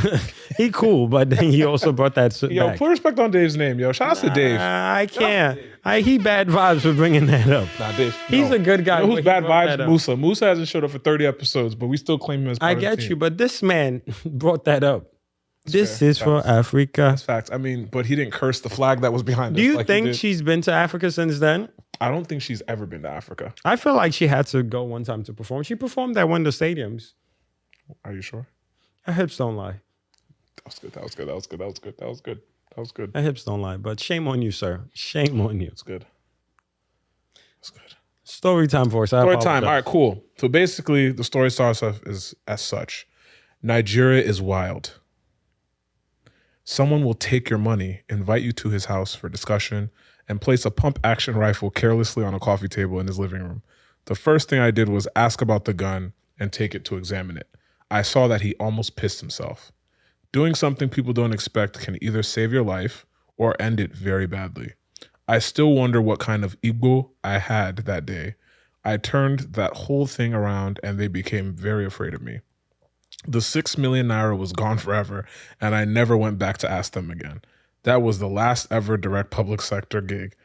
he cool. But then he also brought that Yo, back. put respect on Dave's name, yo. Shout out to Dave. I can't. He bad vibes for bringing that up. Nah, Dave. He's no. a good guy. You know but who's he bad brought that vibes? up. Musa. Musa hasn't showed up for 30 episodes, but we still claim him as part I of the get team. you, but this man brought that up. This fair. is for Africa. That's facts. But he didn't curse the flag that was behind Do us. you like he think did. she's been to Africa since then? I don't think she's ever been to Africa. I feel like she had to go one time to perform. She performed at one of the stadiums. Are you sure? Her hips don't lie. That was good. That was good. That was good. That was good. That was good. That was good. Her hips don't lie. But shame on you, sir. Shame on you. That's good. That's good. Story time for us. I Story time. apologize. All right, cool. So basically, the story starts off as such. Nigeria is wild. Someone will take your money, invite you to his house for discussion, and place a pump-action rifle carelessly on a coffee table in his living room. The first thing I did was ask about the gun and take it to examine it. I saw that he almost pissed himself. Doing something people don't expect can either save your life or end it very badly. I still wonder what kind of ego I had that day. I turned that whole thing around and they became very afraid of me. The 6 million naira was gone forever, and I never went back to ask them again. That was the last ever direct public sector gig.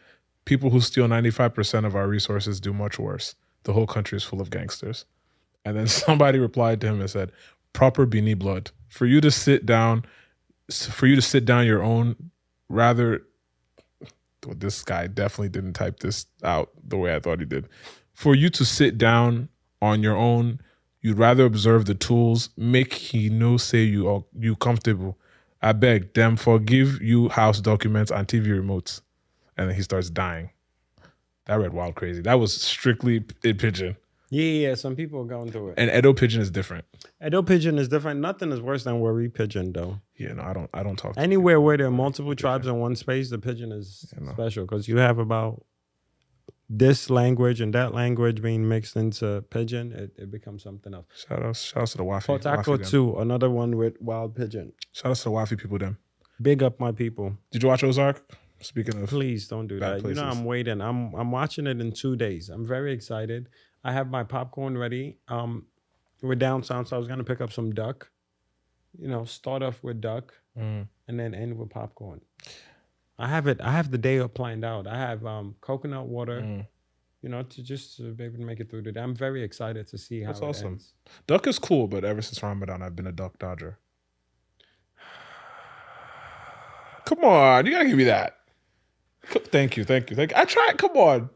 People who steal 95% of our resources do much worse. The whole country is full of gangsters. And then somebody replied to him and said, proper Bini blood. For you to sit down your own, rather, this guy definitely didn't type this out the way I thought he did. For you to sit down on your own, you'd rather observe the tools, make he know say you comfortable. I beg them forgive you house documents and TV remotes. And then he starts dying. That read wild crazy. That was strictly in Pidgin. Yeah, some people are going through it. And Edo Pidgin is different. Edo Pigeon is different. Nothing is worse than Worry Pigeon, though. Yeah, no, I don't talk to Anywhere where there are multiple tribes in one space, the pigeon is special because you have about this language and that language being mixed into pigeon. It becomes something else. Shout outs to the Wafi. Potako Wafi too, another one with wild pigeon. Shout outs to the Wafi people them. Big up my people. Did you watch Ozark? Speaking of, Please don't do bad that. You know, places. I'm waiting. I'm watching it in 2 days. I'm very excited. I have my popcorn ready. We're downtown, so I was gonna pick up some duck. You know, start off with duck and then end with popcorn. I have it. I have the day up planned out. I have coconut water. You know, to be able to make it through the day. I'm very excited to see how That's it awesome. ends. Duck is cool, but ever since Ramadan, I've been a duck dodger. Come on, you gotta give me that. Thank you. I tried. Come on.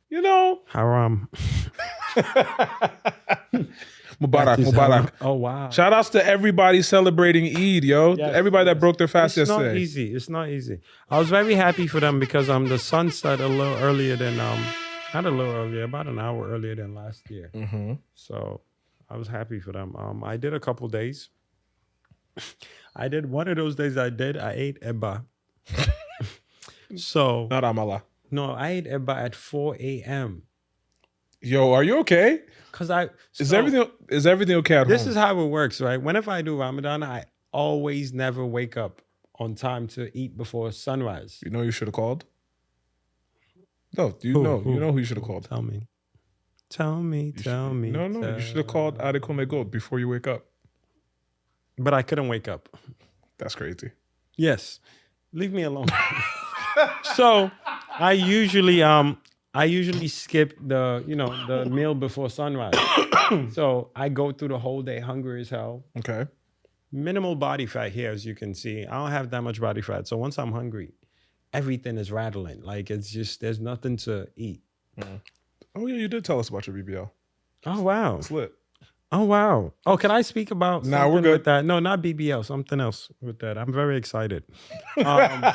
You know, Haram. Mubarak. Oh wow. Shout outs to everybody celebrating Eid, yo. Yes, Everybody that yes. broke their fast It's yesterday. not easy. It's not easy. I was very happy for them because the sun set a little earlier than not a little earlier, about an hour earlier than last year. Mm-hmm. So I was happy for them. I did a couple days. I did one of those days. I ate eba. So Not Amala. no, I ate eba at 4 a.m. Yo, are you okay? Cause Is everything okay at This home? is how it works, right? Whenever I do Ramadan, I always never wake up on time to eat before sunrise. You know you should have called? No, you Who? know Who? who you should have called. Tell me. Tell me. No, you should have called Adekune Gold before you wake up. But I couldn't wake up. That's crazy. Yes. Leave me alone. So I usually skip the meal before sunrise. So I go through the whole day hungry as hell. Okay. Minimal body fat here, as you can see. I don't have that much body fat. So once I'm hungry, everything is rattling. Like it's just there's nothing to eat. Oh yeah, you did tell us about your BBL. Oh wow. It's lit. Oh wow. Oh, can I speak about Nah, something we're good. with that? No, not BBL, something else with that. I'm very excited. But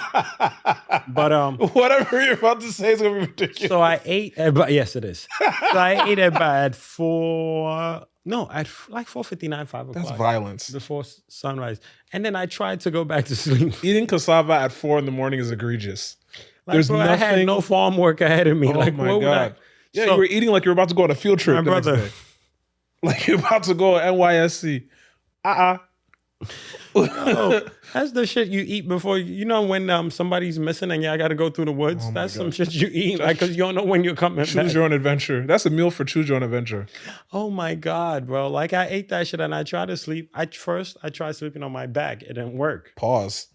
Whatever you're about to say is gonna be ridiculous. so I ate yes it is. So I ate at 4 no, at like 4:59, 5 o'clock. That's violence. Before sunrise. And then I tried to go back to sleep. Eating cassava at 4 in the morning is egregious. Like, There's bro, I had nothing- no farm work ahead of me. Oh like my what would god. Yeah, So- you were eating like you're about to go on a field trip My the next brother. day. Like you're about to go NYSC. Oh, that's the shit you eat before you know when somebody's missing and y'all got to go through the woods. Oh my That's some God. shit you eat like because you don't know when you're coming Choose back. your own adventure. That's a meal for choose your own adventure. Oh my god, bro! Like I ate that shit and I tried to sleep. I tried sleeping on my back. It didn't work. Pause.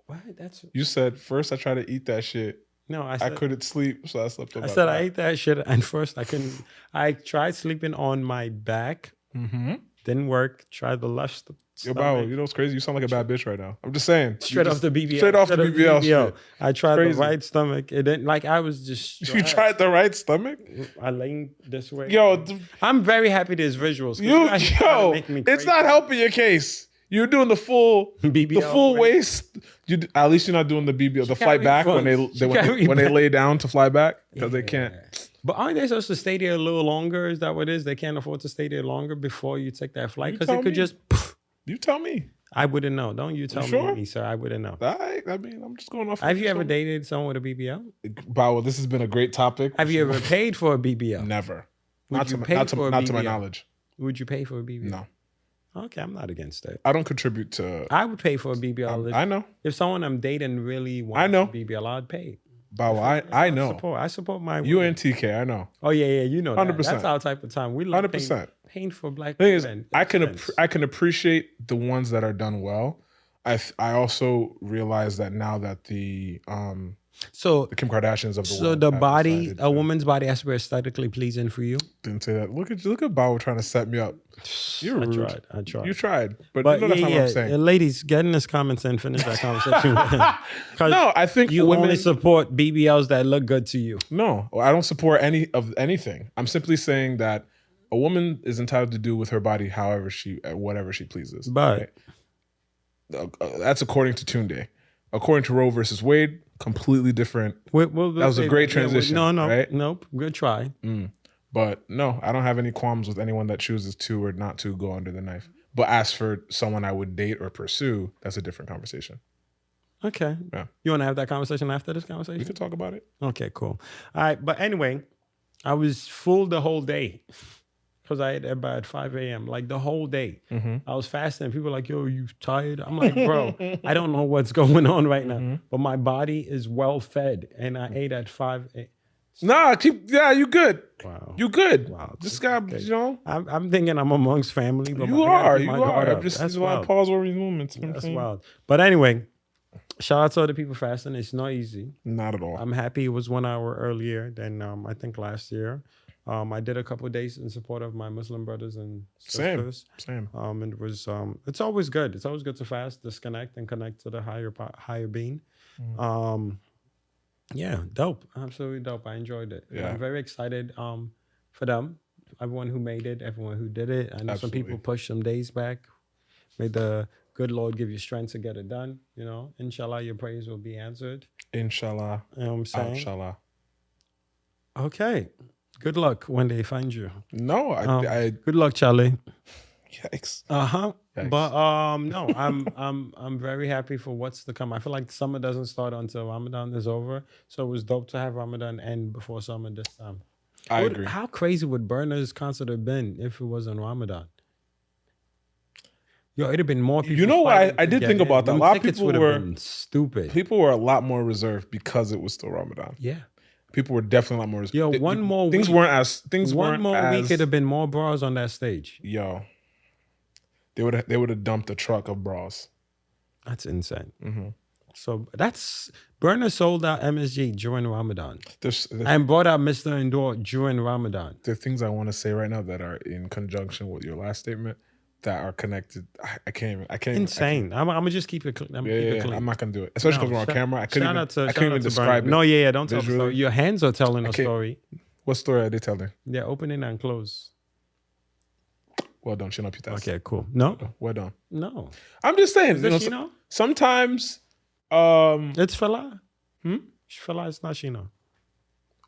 What? That's You said first I tried to eat that shit. no. I I said couldn't sleep, so I slept on I my said back. I ate that shit and first I couldn't. I tried sleeping on my back. Mm-hmm. Didn't work. Tried the left. Yo, Bao, you know what's crazy? You sound like a bad bitch right now. I'm just saying. Straight off the BBL. Straight off the BBL shit. I tried Crazy. the right stomach. It didn't like I was just. You tried the right stomach? I leaned this way. Yo, I'm very happy there's visuals. 'cause you, guys try to yo, make me it's crazy. not helping your case. You're doing the full BBL, the full right? waist. At least you're not doing the BBL, the flight carried back when they, fronts. they She when, carried when they back. lay down to fly back because they can't. But aren't they supposed to stay there a little longer? Is that what it is? They can't afford to stay there longer before you take that flight You because tell it could me. just. You tell me. I wouldn't know. Don't you tell sure? me, sir. I wouldn't know. I mean, I'm just going off. Have you ever dated someone with a BBL? Bao, this has been a great topic. Have you ever paid for a BBL? Never. Would Not you to, pay not to, for a not to my BBL? knowledge. Would you pay for a BBL? No. Okay, I'm not against it. I don't contribute to. I would pay for a BBL. I know. If someone I'm dating really wants know. a BBL, I'd pay. Bao, I know. I support my You women. and TK, I know. Oh yeah, you know that. 100%. That's our type of time. We love 100%. paying for black The thing is, women. I can Expense. I can appreciate the ones that are done well. I also realize that now that the So Kim Kardashians of the so world the have body, decided a to- woman's body has to be aesthetically pleasing for you. didn't say that. Look at Bao trying to set me up. You're rude. I tried. You tried, but, But you know that's yeah, not what I'm saying. ladies, get in this comments and finish that conversation. 'Cause No, I think you women. only support BBLs that look good to you. No, I don't support anything. I'm simply saying that a woman is entitled to do with her body whatever she pleases. But That's according to Tunde. According to Roe versus Wade, completely different. that was a great transition, No, right? nope. Good try. But no, I don't have any qualms with anyone that chooses to or not to go under the knife. But as for someone I would date or pursue, that's a different conversation. Okay. Yeah. You want to have that conversation after this We conversation? could talk about it. Okay, cool. All right. But anyway, I was full the whole day. because I ate at 5 a.m. like the whole day. Mm-hmm. I was fasting. People were like, yo, you tired? I'm like, bro, I don't know what's going on right now, but my body is well fed, and I ate at 5 a.m. Nah, you good. Wow. You good. Wow. This guy, Okay. I'm thinking I'm amongst family, but you I gotta are. keep You my are. guard up. Just That's a lot of wild. pause-worthy moments. You know what I'm That's saying? wild. But anyway, shout out to all the people fasting. It's not easy. Not at all. I'm happy it was 1 hour earlier than I think last year. I did a couple of days in support of my Muslim brothers and sisters. Same. And it was it's always good. It's always good to fast, disconnect, and connect to the higher being. Yeah, dope. Absolutely dope. I enjoyed it. Yeah. I'm very excited for them. Everyone who made it, everyone who did it. I know some people pushed some days back. May the good Lord give you strength to get it done. You know, inshallah, your prayers will be answered. Inshallah. You know what I'm saying? Inshallah. Okay. Good luck when they find you. No, I Good luck, Charlie. yikes. But no, I'm very happy for what's to come. I feel like summer doesn't start until Ramadan is over. So it was dope to have Ramadan end before summer this time. I agree. How crazy would Burna's concert have been if it wasn't Ramadan? Yo, it'd have been more people. You know what? fighting I to did get think in. about that. Them A lot of tickets people would have were been stupid. People were a lot more reserved because it was still Ramadan. Yeah. People were definitely a lot more reserved. Yo, one more things week. weren't as things One weren't more as, week, it'd have been more bras on that stage. Yo, they would have dumped a truck of bras. That's insane. Mm-hmm. So that's Burna sold out MSG during Ramadan There's and brought out Mr. Endor during Ramadan. there are things I want to say right now that are in conjunction with your last statement that are connected. I can't. Insane. I'm gonna just keep it. I'm not gonna do it, especially because we're on camera. I couldn't Shout even out to describe Brian. it. No, yeah, don't tell the visually. story. Your hands are telling a can't- story. What story are they telling? They're opening and close. Well done, chin up your test. Okay, cool. No, Well done. no. I'm just saying. Is this Shino? Sometimes, It's Fela. Fela is not Shino.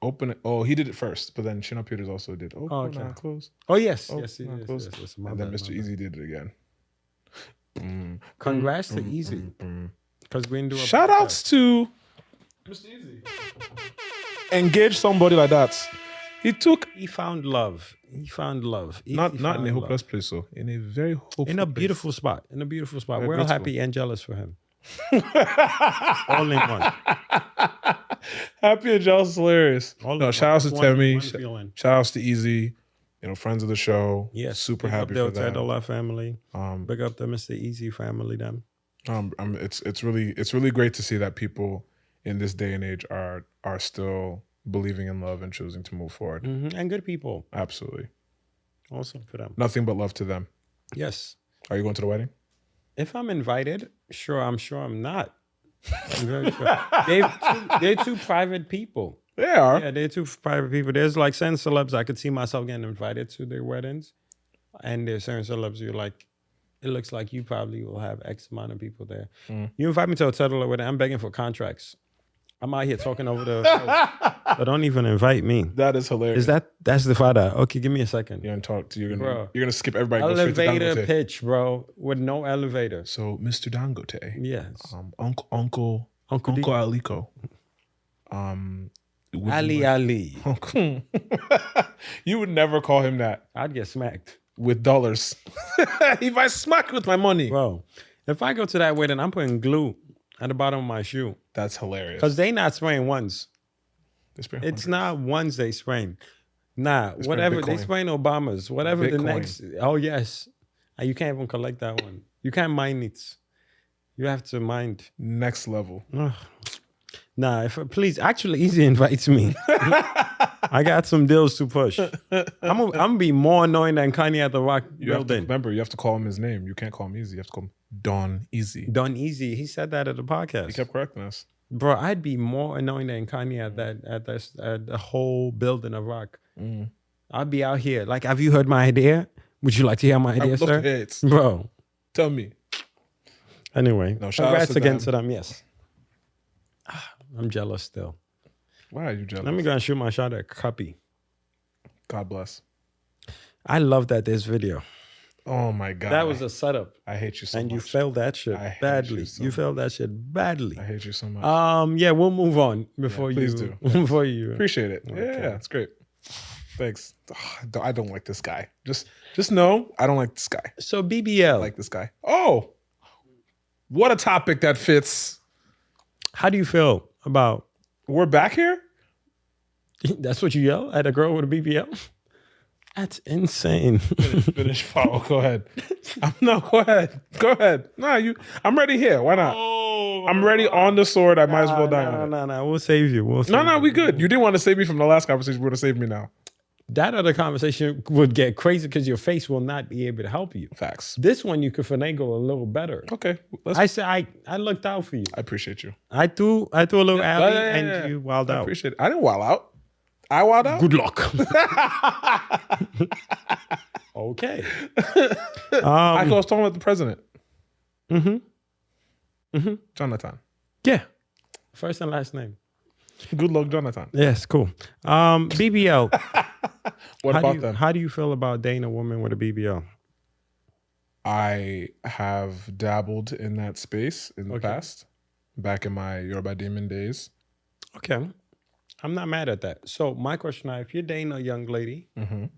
open it. Oh, he did it first, but then Shino Peters also did. Oh, okay. now close. Oh yes, Oh, yes, now yes, close. yes. My And then bad, Mr. my bad. Easy did it again. Congrats to Easy because we didn't do a Shout podcast. outs to Mr. Easy. Engage somebody like that. He found love. He found love. Not He in found a love. hopeless place, so in a very hopeful In a place. beautiful spot. In a beautiful spot. Very We're all beautiful. happy and jealous for him. All in one. Happy and jealous, hilarious. All No, in shout outs to one Temi. feeling. Shout outs to Easy. Friends of the show. Yes. super big happy up for the that. Otedola family. Um, Big up the Mr. Easy family then. it's really great to see that people in this day and age are still believing in love and choosing to move forward. And good people. Absolutely. Awesome for them. Nothing but love to them. Yes. Are you going to the wedding? If I'm invited, I'm sure I'm not. I'm very sure. They're two private people. They are. Yeah, they're two private people. There's like certain celebs I could see myself getting invited to their weddings. And there's certain celebs you're like, it looks like you probably will have X amount of people there. You invite me to a Otedola wedding, I'm begging for contracts. I'm out here talking over the phone, but don't even invite me. That is hilarious. That's the father. Okay, give me a second. You're gonna Bro. you're gonna skip everybody. And go straight to Elevator Dangote. pitch, bro, with no elevator. So, Mr. Dangote, Yes. Uncle D. Aliko, would you Ali. like- you would never call him that I'd get smacked. with dollars. If I smack with my money, Bro, if I go to that wedding, I'm putting glue at the bottom of my shoe. that's hilarious. Because they not spraying ones. They spend It's hundreds. not ones they spraying. Nah, spraying whatever. They Bitcoin. spraying Obamas. Whatever the Bitcoin. next. Oh, yes. You can't even collect that one. You can't mine it. You have to mind. next level. Ugh. Nah, please, actually, Easy invites me. I got some deals to push. I'm gonna be more annoying than Kanye at the Rock You have to building. remember. You have to call him his name. You can't call him Easy. You have to call him Don Easy. Done Easy. He said that at the podcast. He kept correcting us. Bro, I'd be more annoying than Kanye at the whole building of Rock. I'd be out here. Like, have you heard my idea? Would you like to hear my I idea, would love sir? to hear it. Bro. Tell me. Anyway, No, shout outs congrats to again them. to them. Yes. I'm jealous still. Why are you jealous? Let me go and shoot my shot at Cuppy. God bless. I love that this video. Oh my God. That was a setup. I hate you so And much. you failed that shit I hate badly. you so You much. failed that shit badly. I hate you so much. Yeah, we'll move on before please you do. before you Appreciate it. Okay. Yeah, it's great. Thanks. Ugh, I don't like this guy. Just know I don't like this guy. So I BBL, like this guy. Oh, what a topic that fits. how do you feel about? We're back here. That's what you yell at a girl with a BBL? That's insane. Finish follow. Go ahead. No, go ahead. Go ahead. Nah, I'm ready here. Why not? I'm ready on the sword. I might as well die on it. No. We'll save you. No, we good. You didn't want to save me from the last conversation. You would have saved me now. That other conversation would get crazy because your face will not be able to help you. Facts. This one you could finagle a little better. Okay. I said I looked out for you. I appreciate you. I threw a little alley Yeah. and you wild I out. appreciate it. I didn't wild out. I wild out. Good luck. Okay. I was talking about the president. Mm-hmm. Jonathan. Yeah. First and last name. Good luck, Jonathan. Yes, cool. BBL. What about them? How do you feel about dating a woman with a BBL? I have dabbled in that space in the past, back in my Yoruba Demon days. Okay. I'm not mad at that. So my question is, if you're dating a young lady,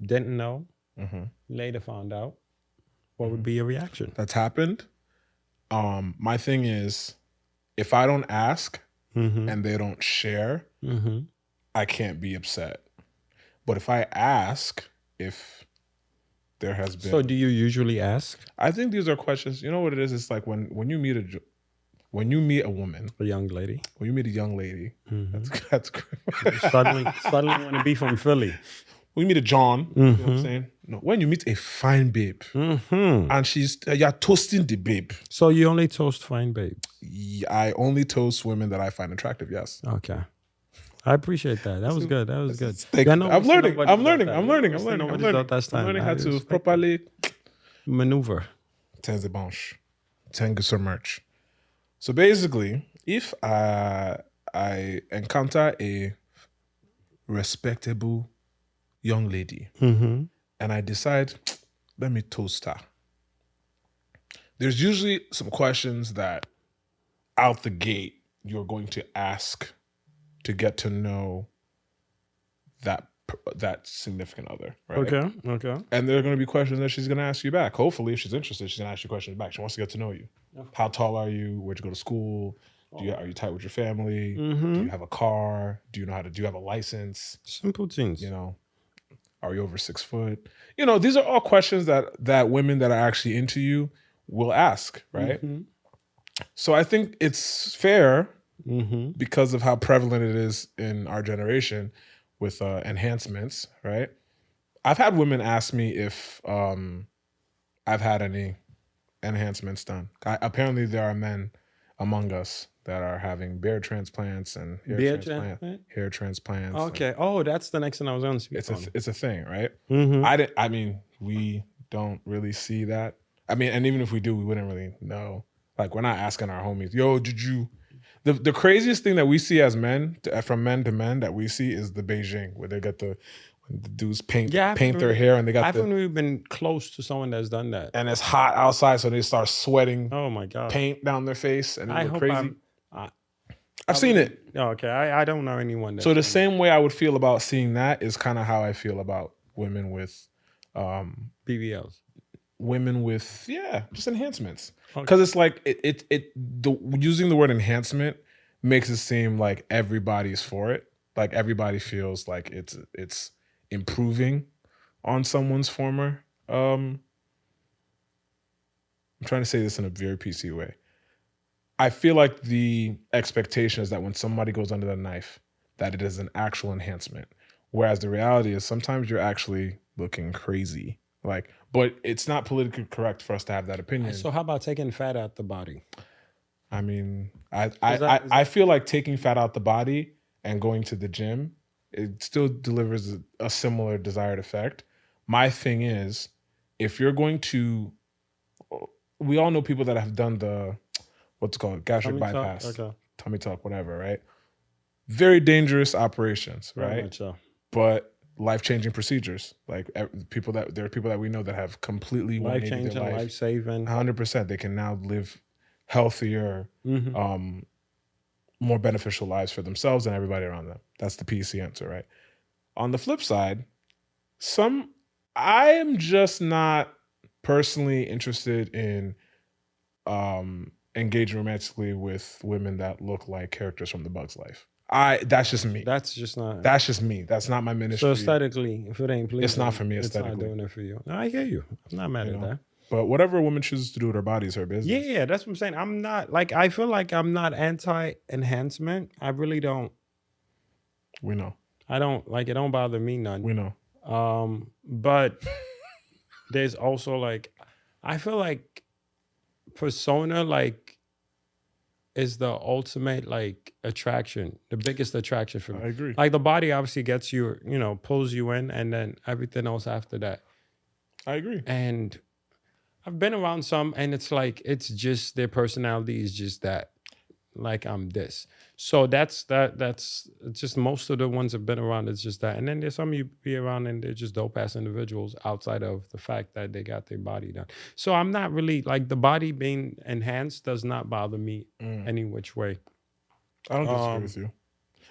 didn't know, later found out, what would be your reaction? That's happened. My thing is, if I don't ask and they don't share, I can't be upset. But if I ask, if there has been, So do you usually ask I think these are questions. You know what it is? It's like when you meet a woman, a young lady? when you meet a young lady, that's Suddenly want to be from Philly. when you meet a John, you know what I'm saying? No, when you meet a fine babe and you're toasting the babe. So you only toast fine babes. I only toast women that I find attractive. Yes. Okay. I appreciate that. That was good. That was good. Thank Yeah, you. no, I'm we still learning. nobody I'm does learning. that. I'm learning. We I'm still learning. I'm nobody learning. does that I'm learning time. how I to respect properly. Maneuver. Thanks a bunch. Thank you so much. So basically, if I encounter a respectable young lady and I decide, let me toast her, there's usually some questions that out the gate you're going to ask to get to know that significant other, right? Okay. And there are going to be questions that she's going to ask you back. Hopefully, if she's interested, she's going to ask you questions back. She wants to get to know you. How tall are you? Where'd you go to school? Are you tight with your family? Do you have a car? Do you have a license? Simple things. You know, are you over 6 foot? You know, these are all questions that women that are actually into you will ask, right? So I think it's fair because of how prevalent it is in our generation with enhancements, right? I've had women ask me if I've had any enhancements done. Apparently, there are men among us that are having beard transplants and hair transplants. Okay. Oh, that's the next thing I was going to speak on. It's a thing, right? We don't really see that. I mean, and even if we do, we wouldn't really know. Like, we're not asking our homies, yo, did you... The craziest thing that we see as men, from men to men, that we see is the Beijing, where they got when the dudes paint their hair and they got I haven't really been close to someone that's done that. and it's hot outside, so they start sweating Oh my God. paint down their face and they I look hope crazy. I've seen it. Okay. I don't know anyone that. So the same way I would feel about seeing that is kind of how I feel about women with BBLs. just enhancements. Because it's like using the word enhancement makes it seem like everybody's for it. Like everybody feels like it's improving on someone's former. I'm trying to say this in a very PC way. I feel like the expectation is that when somebody goes under the knife, that it is an actual enhancement. Whereas the reality is sometimes you're actually looking crazy. But it's not politically correct for us to have that opinion. So how about taking fat out the body? I mean, I feel like taking fat out the body and going to the gym, it still delivers a similar desired effect. My thing is, if you're going to, we all know people that have done the, what's it called, gastric bypass, tummy tuck, whatever, right? Very dangerous operations, right? Very much so. But life-changing procedures. Like there are people that we know that have completely Life-changing, their life. life-saving. 100%. They can now live healthier, more beneficial lives for themselves and everybody around them. That's the PC answer, right? On the flip side, I am just not personally interested in engaging romantically with women that look like characters from The Bug's Life. That's just me. That's just not. That's just me. That's not my ministry. So aesthetically, if it ain't pleasing, It's not for me It's not aesthetically. doing it for you. No, I hear you. I'm not mad You at know? that. But whatever a woman chooses to do with her body is her business. Yeah, that's what I'm saying. I'm not like I feel like I'm not anti-enhancement. I really don't. We know. I don't like it. Don't bother me none. We know. But there's also like I feel like persona like is the ultimate like attraction, the biggest attraction for me. I agree. Like the body obviously gets you, pulls you in, and then everything else after that. I agree. And I've been around some, and it's like it's just their personality is just that. Like I'm this. So that's just most of the ones I've been around. It's just that. And then there's some you be around and they're just dope ass individuals outside of the fact that they got their body done. So I'm not really like the body being enhanced does not bother me any which way. I don't disagree with you.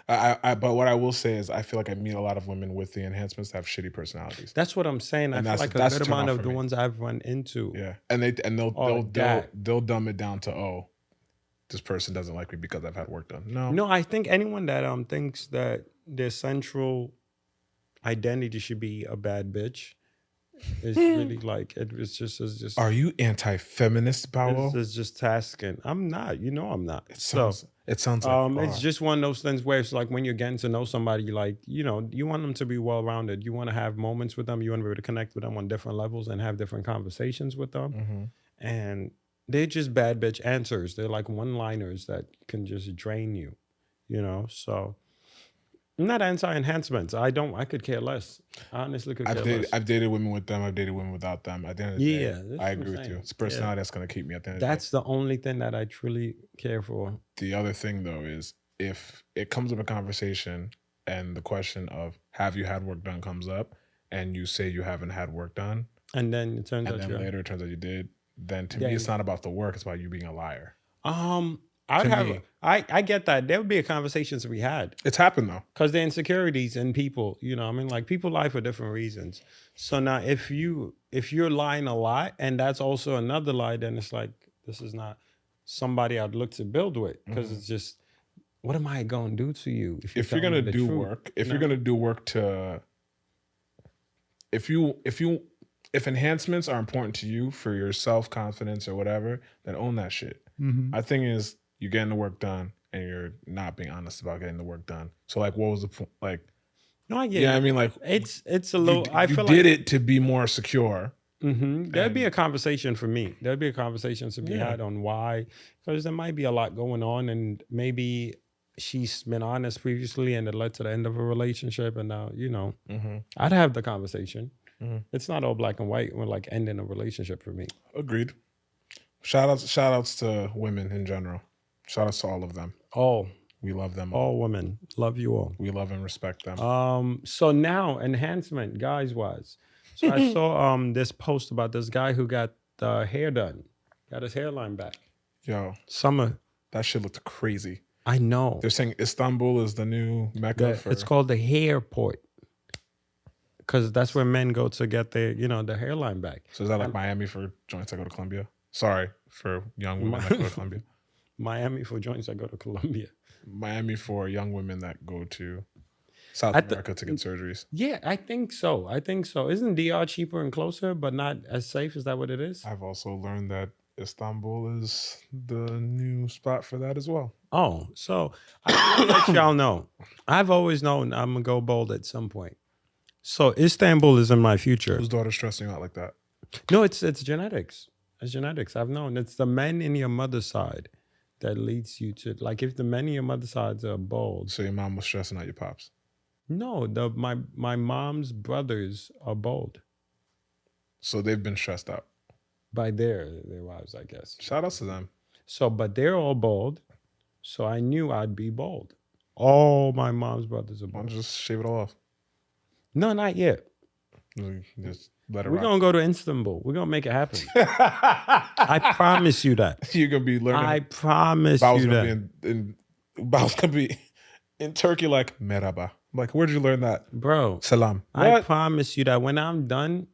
But what I will say is I feel like I meet a lot of women with the enhancements that have shitty personalities. That's what I'm saying. I And feel like a that's good turn amount off of for the me. ones I've run into. Yeah. And they'll that. they'll dumb it down to this person doesn't like me because I've had work done. No, I think anyone that thinks that their central identity should be a bad bitch is really like it's just Are you anti-feminist, Paolo? it's just tasking. I'm not. I'm not. It sounds like you it's are. just one of those things where it's like when you're getting to know somebody, like you want them to be well-rounded. You want to have moments with them. You want to be able to connect with them on different levels and have different conversations with them. And they're just bad bitch answers. They're like one-liners that can just drain you, So I'm not anti-enhancements. I could care less. I honestly could care less. I've dated women with them. I've dated women without them. At the end of the Yeah, day, that's I what agree I'm with you. saying. It's personality that's going to keep me at the end of the day. That's the only thing that I truly care for. The other thing, though, is if it comes up a conversation and the question of have you had work done comes up and you say you haven't had work done, And then it turns and out then later it turns out you did, then to Yeah, me, it's not about the work. It's about you being a liar. I get that. There would be a conversation to be had. It's happened, though. Because the insecurities in people, like people lie for different reasons. So now if you're lying a lot and that's also another lie, then it's like, this is not somebody I'd look to build with. Because it's just, what am I going to do to you? If you're going to do work, you're going to do work to, if enhancements are important to you for your self-confidence or whatever, then own that shit. My thing is, you're getting the work done and you're not being honest about getting the work done. So like, what was the point? Like, No, I get yeah, it. I mean, like, It's a little, I feel did like it to be more secure. There'd be a conversation for me. There'd be a conversation to be had on why, because there might be a lot going on, and maybe she's been honest previously, and it led to the end of a relationship, and now I'd have the conversation. It's not all black and white when like ending a relationship for me. Agreed. Shout outs to women in general. Shout outs to all of them. All We love them all. all women, love you all. We love and respect them. So now enhancement, guys wise. So I saw this post about this guy who got hair done, got his hairline back. Yo, Summer, that shit looked crazy. I know. They're saying Istanbul is the new Mecca for... It's called the hair port, because that's where men go to get their their hairline back. So is that like Miami for joints that go to Colombia? Sorry, for young women that go to Colombia. Miami for joints that go to Colombia. Miami for young women that go to South America to get surgeries. Yeah, I think so. Isn't DR cheaper and closer, but not as safe? Is that what it is? I've also learned that Istanbul is the new spot for that as well. Oh, so I let y'all know. I've always known I'm gonna go bold at some point. So Istanbul is in my future. Whose daughter's stressing you out like that? No, it's genetics. It's genetics. I've known. It's the men in your mother's side that leads you to, like, if the men in your mother's sides are bald. So your mom was stressing out your pops? No, my mom's brothers are bald. So they've been stressed out. By their wives, I guess. Shout outs to them. So, but they're all bald. So I knew I'd be bald. All my mom's brothers are Why don't bald. you just shave it all off? No, not yet. Just let it We're rock. going to go to Istanbul. We're going to make it happen. I promise you that. You're going to be learning. I promise Bow's you gonna that. be Bow's going to be in Turkey like, merhaba. I'm like, where'd you learn that? Bro, Salam. I What? promise you that when I'm done,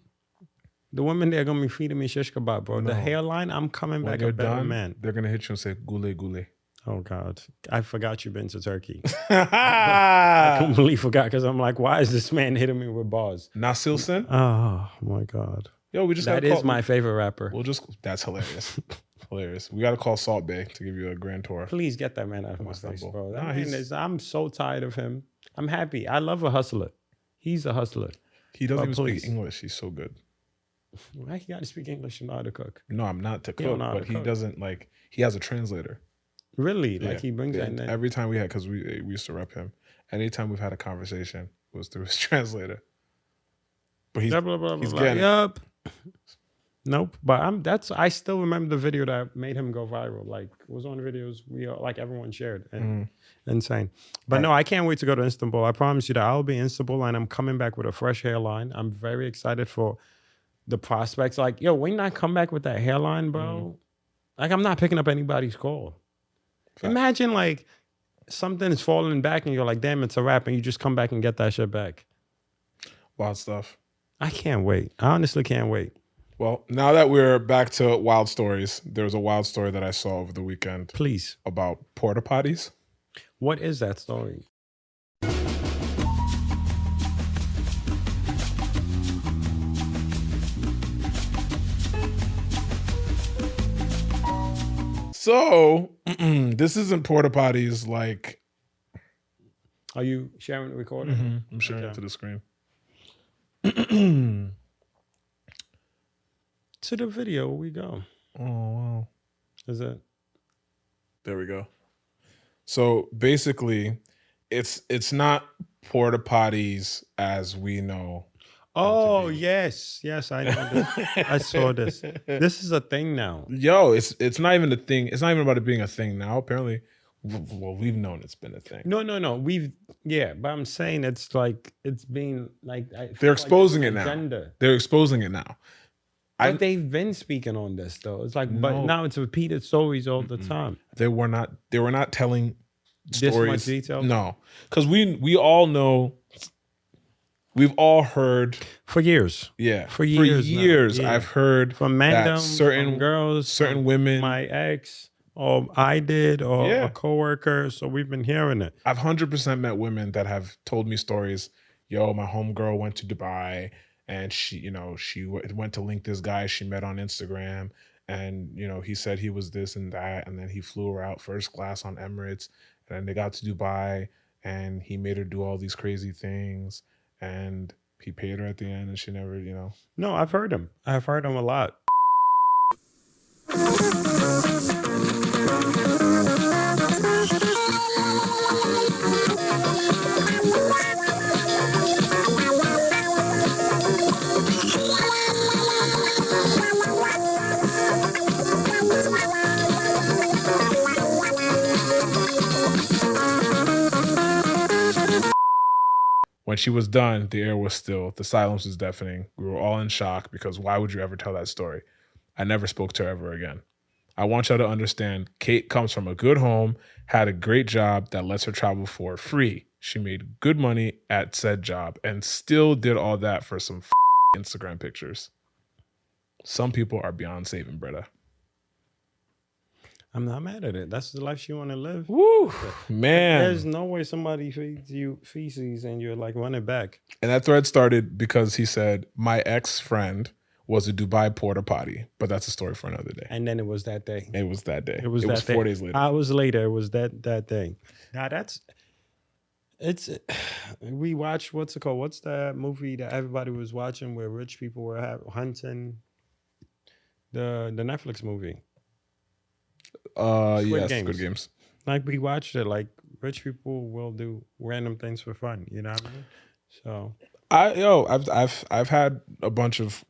the women there are gonna be feeding me shish kebab, bro. The No. hairline, I'm coming When back they're a better done, man. they're gonna hit you and say gule gule. Oh God, I forgot you've been to Turkey. I completely forgot because I'm like, why is this man hitting me with bars? Nasilson? Oh my God, Yo, we just that gotta is call, my favorite rapper. that's hilarious. Hilarious. We gotta call Salt Bay to give you a grand tour. Please get that man out of my Istanbul. face, bro. That Nah, man he's- is, I'm so tired of him. I'm happy. I love a hustler. He's a hustler. He doesn't Oh, even please. speak English. He's so good. Why he got to speak English and know how to cook? No, I'm not to He don't cook, know how but to he cook. doesn't like. He has a translator. Really? Like Yeah. he brings that in there. Every time we had, because we used to rep him. Anytime we've had a conversation, it was through his translator. But he's Blah, blah, blah, he's blah, getting it. Yup. Nope. But I still remember the video that made him go viral. Like it was on videos like everyone shared. And insane. But no, I can't wait to go to Istanbul. I promise you that I'll be in Istanbul and I'm coming back with a fresh hairline. I'm very excited for the prospects. Like, yo, when I come back with that hairline, bro, like I'm not picking up anybody's call. Facts. Imagine like something is falling back and you're like, damn, it's a wrap, and you just come back and get that shit back. Wild stuff. I can't wait. I honestly can't wait. Well, now that we're back to wild stories, there was a wild story that I saw over the weekend Please. about porta potties. What is that story? So this isn't porta potties like Are you sharing the recording? I'm sharing it Okay. to the screen. To the video we go. Oh wow. Is it? There we go. So basically, it's not porta potties as we know. Oh, yes. Yes, I know this. I saw this. This is a thing now. Yo, it's not even a thing. It's not even about it being a thing now. Apparently, well, we've known it's been a thing. No. But I'm saying it's like, it's being like. They're exposing it now. Agenda. They're exposing it now. But they've been speaking on this though. It's like, but No. now it's repeated stories all the time. They were not telling This stories. much detail? No, because we all know. We've all heard. For years. Yeah, For years now, yeah. I've heard From that Mandem, certain from girls, certain from women. my ex, or I did, or Yeah. a coworker. So we've been hearing it. I've 100% met women that have told me stories. Yo, my homegirl went to Dubai and she went to link this guy she met on Instagram, and he said he was this and that, and then he flew her out first class on Emirates, and then they got to Dubai and he made her do all these crazy things, and he paid her at the end, and she never, No, I've heard him. I've heard him a lot. When she was done, the air was still. The silence was deafening. We were all in shock because why would you ever tell that story? I never spoke to her ever again. I want y'all to understand, Kate comes from a good home, had a great job that lets her travel for free. She made good money at said job and still did all that for some Instagram pictures. Some people are beyond saving, Bretta. I'm not mad at it. That's the life you want to live. Woo, man. There's no way somebody feeds you feces and you're like, run it back. And that thread started because he said, my ex-friend was a Dubai porta potty, but that's a story for another day. And then it was that day. It was that day. It was 4 days later. Hours later, it was that thing. Now we watched, what's it called? What's that movie that everybody was watching where rich people were hunting? The Netflix movie. Yes, Games. Good Games. Like we watched it, like rich people will do random things for fun, you know what I mean? So I've had a bunch of,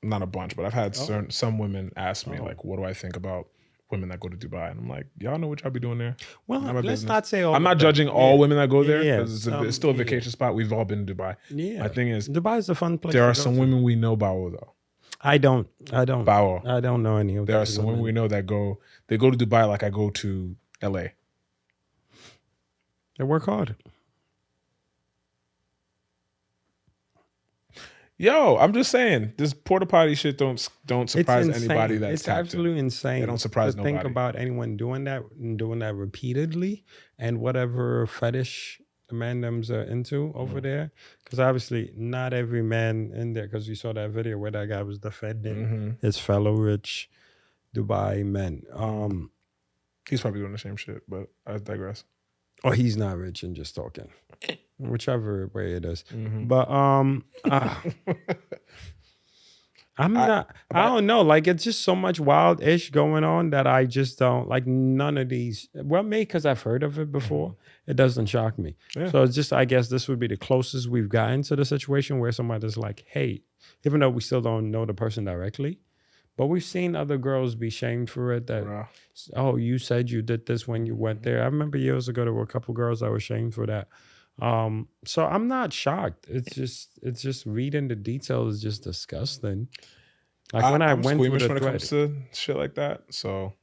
not a bunch, but I've had some women ask me like, what do I think about women that go to Dubai? And I'm like, y'all know what y'all be doing there. well, Not my let's business. not say all I'm not of them. judging all women that go there. Yeah, 'Cause it's still a vacation spot. We've all been to Dubai. Yeah. My thing is, Dubai is a fun place. there to are go some to. women we know, Bawo, though. I don't. Bawo. I don't know any of There are those some women we women. know that go to Dubai like I go to LA. They work hard. Yo, I'm just saying, this porta potty shit don't surprise It's anybody insane. that's It's tapped in. absolutely insane. It don't surprise to think nobody. about anyone doing that and doing that repeatedly, and whatever fetish the mandems are into over there. Because obviously, not every man in there. Because you saw that video where that guy was defending his fellow rich Dubai men. He's probably doing the same shit, but I digress. Or he's not rich and just talking, whichever way it is. Mm-hmm. But I'm not. I don't know. Like, it's just so much wild ish going on that I just don't like. None of these. Well, maybe because I've heard of it before, it doesn't shock me. Yeah. So it's just. I guess this would be the closest we've gotten to the situation where somebody's like, "Hey," even though we still don't know the person directly, but we've seen other girls be shamed for it. That Bruh. oh, you said you did this when you went there. I remember years ago there were a couple girls that were shamed for that. So I'm not shocked. It's just reading the details is just disgusting. Like when I'm went through squeamish the when it thread, comes to shit like that. So,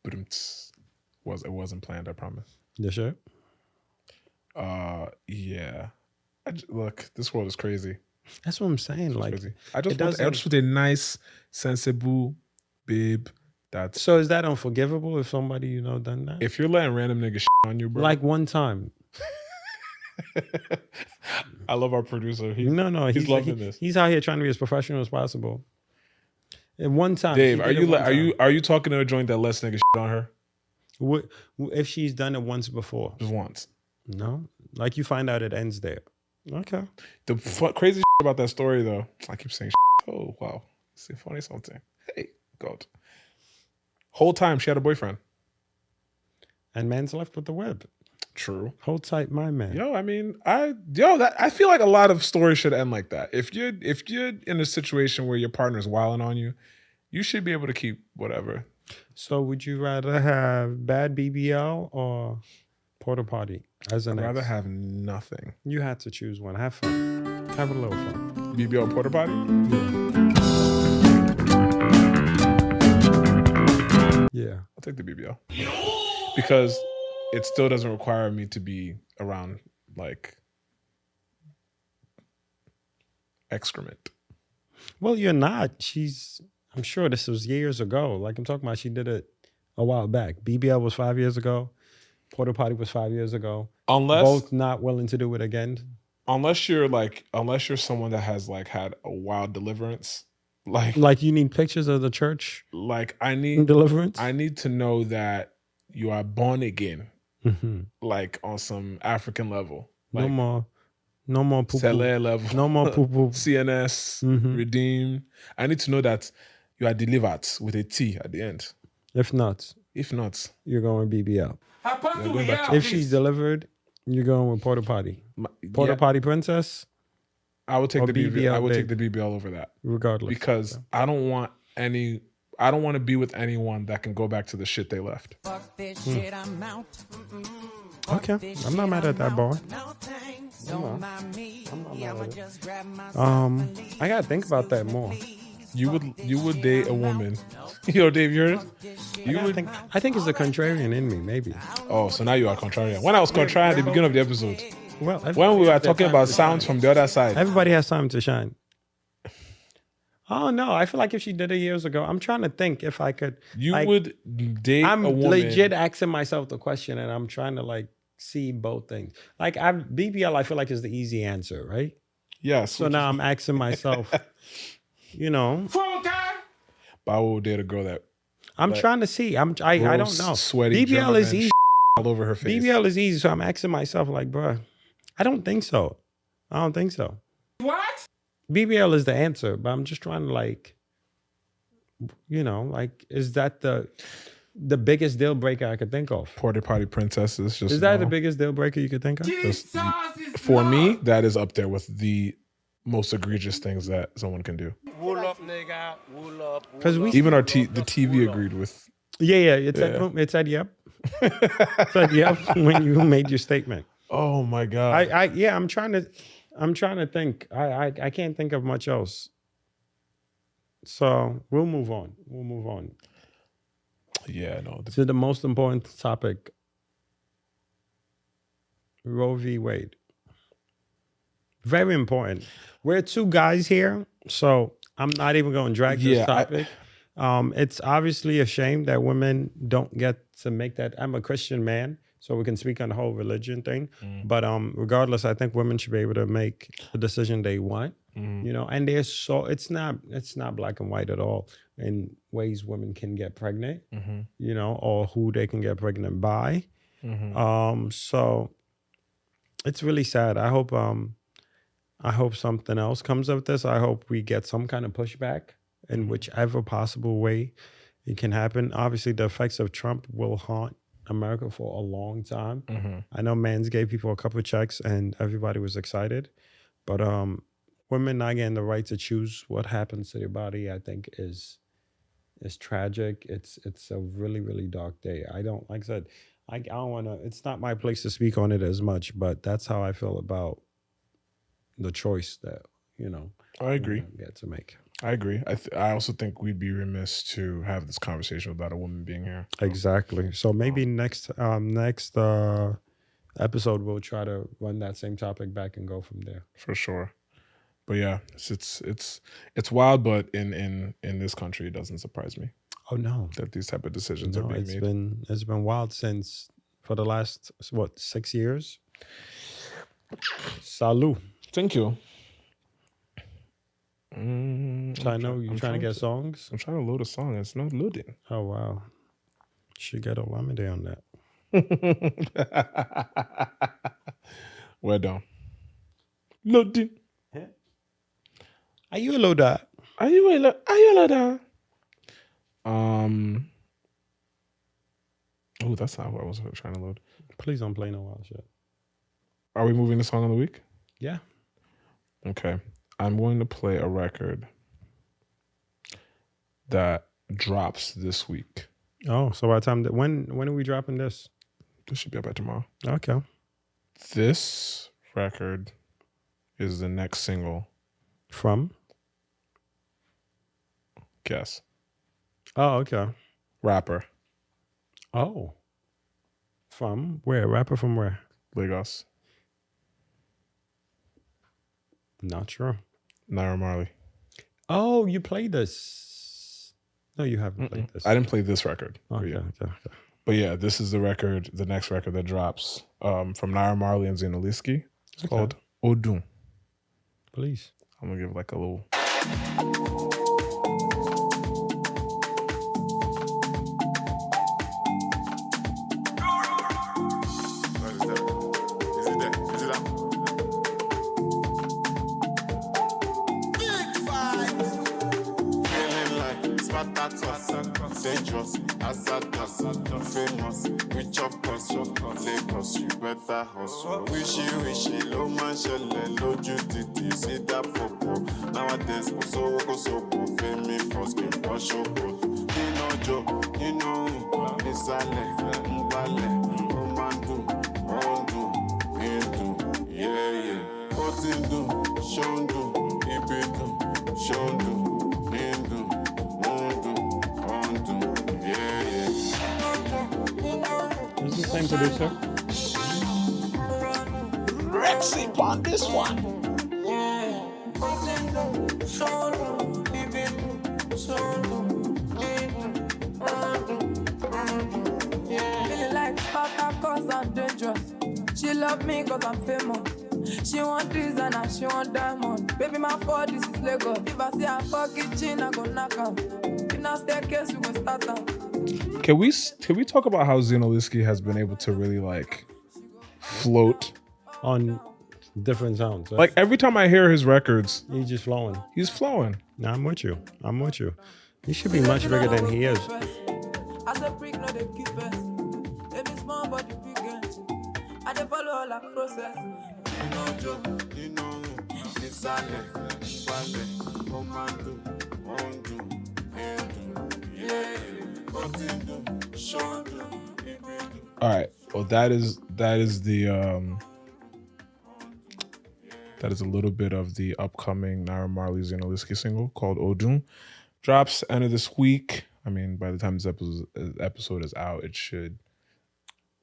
but it wasn't planned. I promise. the shit. Yeah. Look, this world is crazy. That's what I'm saying. It's Like, crazy. it I doesn't- just want a nice, sensible babe. That's so is that unforgivable if somebody done that? if you're letting random niggas shit on you, bro. Like one time. I love our producer. No, he's loving this. He's out here trying to be as professional as possible. At one time, Dave, she are did it you one are you time. are you talking to a joint that lets niggas shit on her If she's done it once before? just once? No, like you find out it ends there. Okay. The crazy shit about that story, though, I keep saying, oh wow, it's funny something. Hey, God. Whole time she had a boyfriend. And man's left with the web. True. Hold tight, my man. Yo, I mean, I feel like a lot of stories should end like that. If you're in a situation where your partner's wilding on you, you should be able to keep whatever. So would you rather have bad BBL or porta potty as an I'd rather ex? have nothing. You had to choose one. Have fun. Have a little fun. BBL porta potty? Yeah. I'll take the BBL. Because it still doesn't require me to be around like excrement. Well, you're not. I'm sure this was years ago. Like I'm talking about, she did it a while back. BBL was 5 years ago. Porta potty was 5 years ago. Both not willing to do it again. Unless you're someone that has like had a wild deliverance. Like you need pictures of the church I need deliverance. I need to know that you are born again, Mm-hmm. like on some African level. No Like more poo poo. Celeb level. No more poo poo. CNS, Mhm. redeemed. I need to know that you are delivered with a T at the end. If not, If not, you're going with BBL. you're going back to If she's delivered, you're going with porta potty. Porta potty princess, I would take or the BBL. BBL I would take babe. the BBL over that regardless. because I don't want to be with anyone that can go back to the shit they left. Okay, I'm not mad at that bar. I gotta think about that more. You would date a woman. Yo, Dave, you heard it? I think it's the contrarian in me, maybe. Oh, so now you are contrarian. When I was contrarian at the beginning of the episode, Well, when we were talking about sounds from the other side, everybody has time to shine. Oh no, I feel like if she did it years ago, I'm trying to think if I could. you like, would date I'm a woman. legit asking myself the question, and I'm trying to like see both things. Like BBL, I feel like is the easy answer, right? Yes. So now I'm asking myself, But I will date a girl that I'm trying to see. I don't gross, know. sweaty BBL German is easy. all over her face. BBL is easy, so I'm asking myself, like, bruh, I don't think so. I don't think so. What? BBL is the answer, but I'm just trying to like, is that the biggest deal breaker I could think of? Porta potty princesses. Just Is that no. the biggest deal breaker you could think of? Jesus is For Lord. me, that is up there with the most egregious things that someone can do. Wool up, nigga. Wool up. 'Cause we- Even the TV agreed with. Yeah. It said yep. It said yep when you made your statement. Oh my god. I'm trying to think. I can't think of much else. So we'll move on. Yeah, no. To the most important topic. Roe v. Wade Very important. We're two guys here, so I'm not even going to drag this topic. It's obviously a shame that women don't get to make that. I'm a Christian man, so we can speak on the whole religion thing. But regardless, I think women should be able to make the decision they want. You know, and there's it's not black and white at all in ways women can get pregnant. You know, or who they can get pregnant by. So it's really sad. I hope something else comes of this. I hope we get some kind of pushback in whichever possible way it can happen. Obviously, the effects of Trump will haunt America for a long time. I know Mans gave people a couple of checks and everybody was excited. But women not getting the right to choose what happens to their body, I think is tragic. It's a really, really dark day. I don't, like I said, I don't want to, it's not my place to speak on it as much, but that's how I feel about the choice that, you know, I agree. Get to make. I agree. I also think we'd be remiss to have this conversation without a woman being here. Exactly. So maybe next episode we'll try to run that same topic back and go from there. For sure. But yeah, it's wild, but in this country it doesn't surprise me. Oh no. That these type of decisions are being made. It's been wild since for the last 6 years. Salud. Thank you. So I know you're trying to get songs. I'm trying to load a song. It's not loading. Oh wow. Should get a Lamade on that. Well done. Loading. Are you a loader? Are you a loader? Oh, that's not what I was trying to load. Please don't play no wild shit. Are we moving to song of the week? Yeah. Okay. I'm going to play a record that drops this week. Oh, so by the time when are we dropping this? This should be up by tomorrow. Okay. This record is the next single from. Guess. Oh, okay. Rapper. Oh. From where? Rapper from where? Lagos. Not sure. Naira Marley. Oh, you played this. No, you haven't played this. I didn't play this record. Okay, okay. But yeah, this is the next record that drops from Naira Marley and Zinoliski. It's called Odun. Please. I'm going to give like a little... Dangerous, Asadas, famous, rich of course, Lagos, you better hustle. Wishy, low man, shelle, loju titi, see that popo. Nowadays, so, fame first, can wash your boat. Joe, Nisale, Mbale, Omandu, Ondu, Indu, yeah. Otindu, Shondu, Ibidu, Shondu. Is the same producer? Rexy on this one. Feeling like Sparta cause I'm dangerous. She love me cause I'm famous. She want designer, she want diamond. Baby, my fault, this is Lagos. If I see her fuck kitchen, I go knock out. In a staircase, we go start out. Can we talk about how Zinoliski has been able to really like float on different sounds? Right? Like every time I hear his records, he's just flowing. He's flowing. No, I'm with you. He should be much bigger than he is. As a brick, no, they keep us. They be small, but the big ends. I they follow all that process. All right. Well, that is a little bit of the upcoming Naira Marley Zinoliski single called Odun. Drops end of this week. I mean, by the time this episode is out, it should,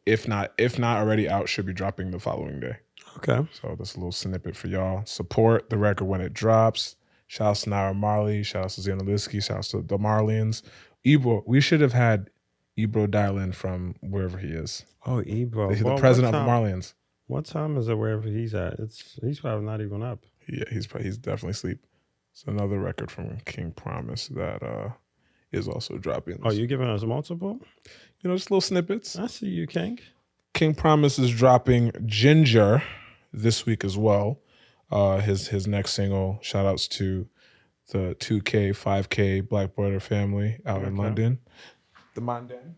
if not already out, should be dropping the following day. Okay. So that's a little snippet for y'all. Support the record when it drops. Shouts to Naira Marley. Shouts to Zena Liski. Shouts to the Marlians. Ebro, we should have had Ebro dial in from wherever he is. Oh, Ebro. The Well, president what of the time- Marlians. What time is it wherever he's at? He's probably not even up. Yeah, he's definitely asleep. It's another record from King Promise that is also dropping. Oh, you giving us multiple? You know, just little snippets. I see you, King. King Promise is dropping Ginger this week as well. His next single. Shout outs to the 2K, 5K Black Brother family out in London. The Mandan.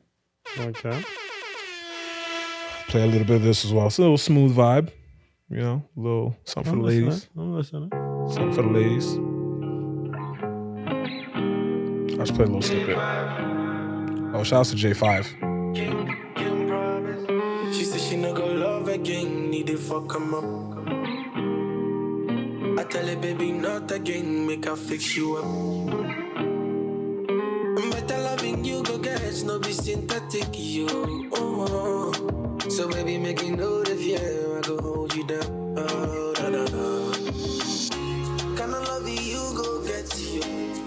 Okay. Play a little bit of this as well. It's a little smooth vibe. You know, a little something for the ladies. I'm listening. Something for the ladies. I'll just play a little snippet. Oh, shout out to J5. She said she no go love again, need to fuck him up. I tell her, baby, not again, make her fix you up. Better loving you, go get it, no be synthetic, you. Oh. So baby, make you know the fear, I go hold you down. Oh, da, da, da. Kind of love you, go get you.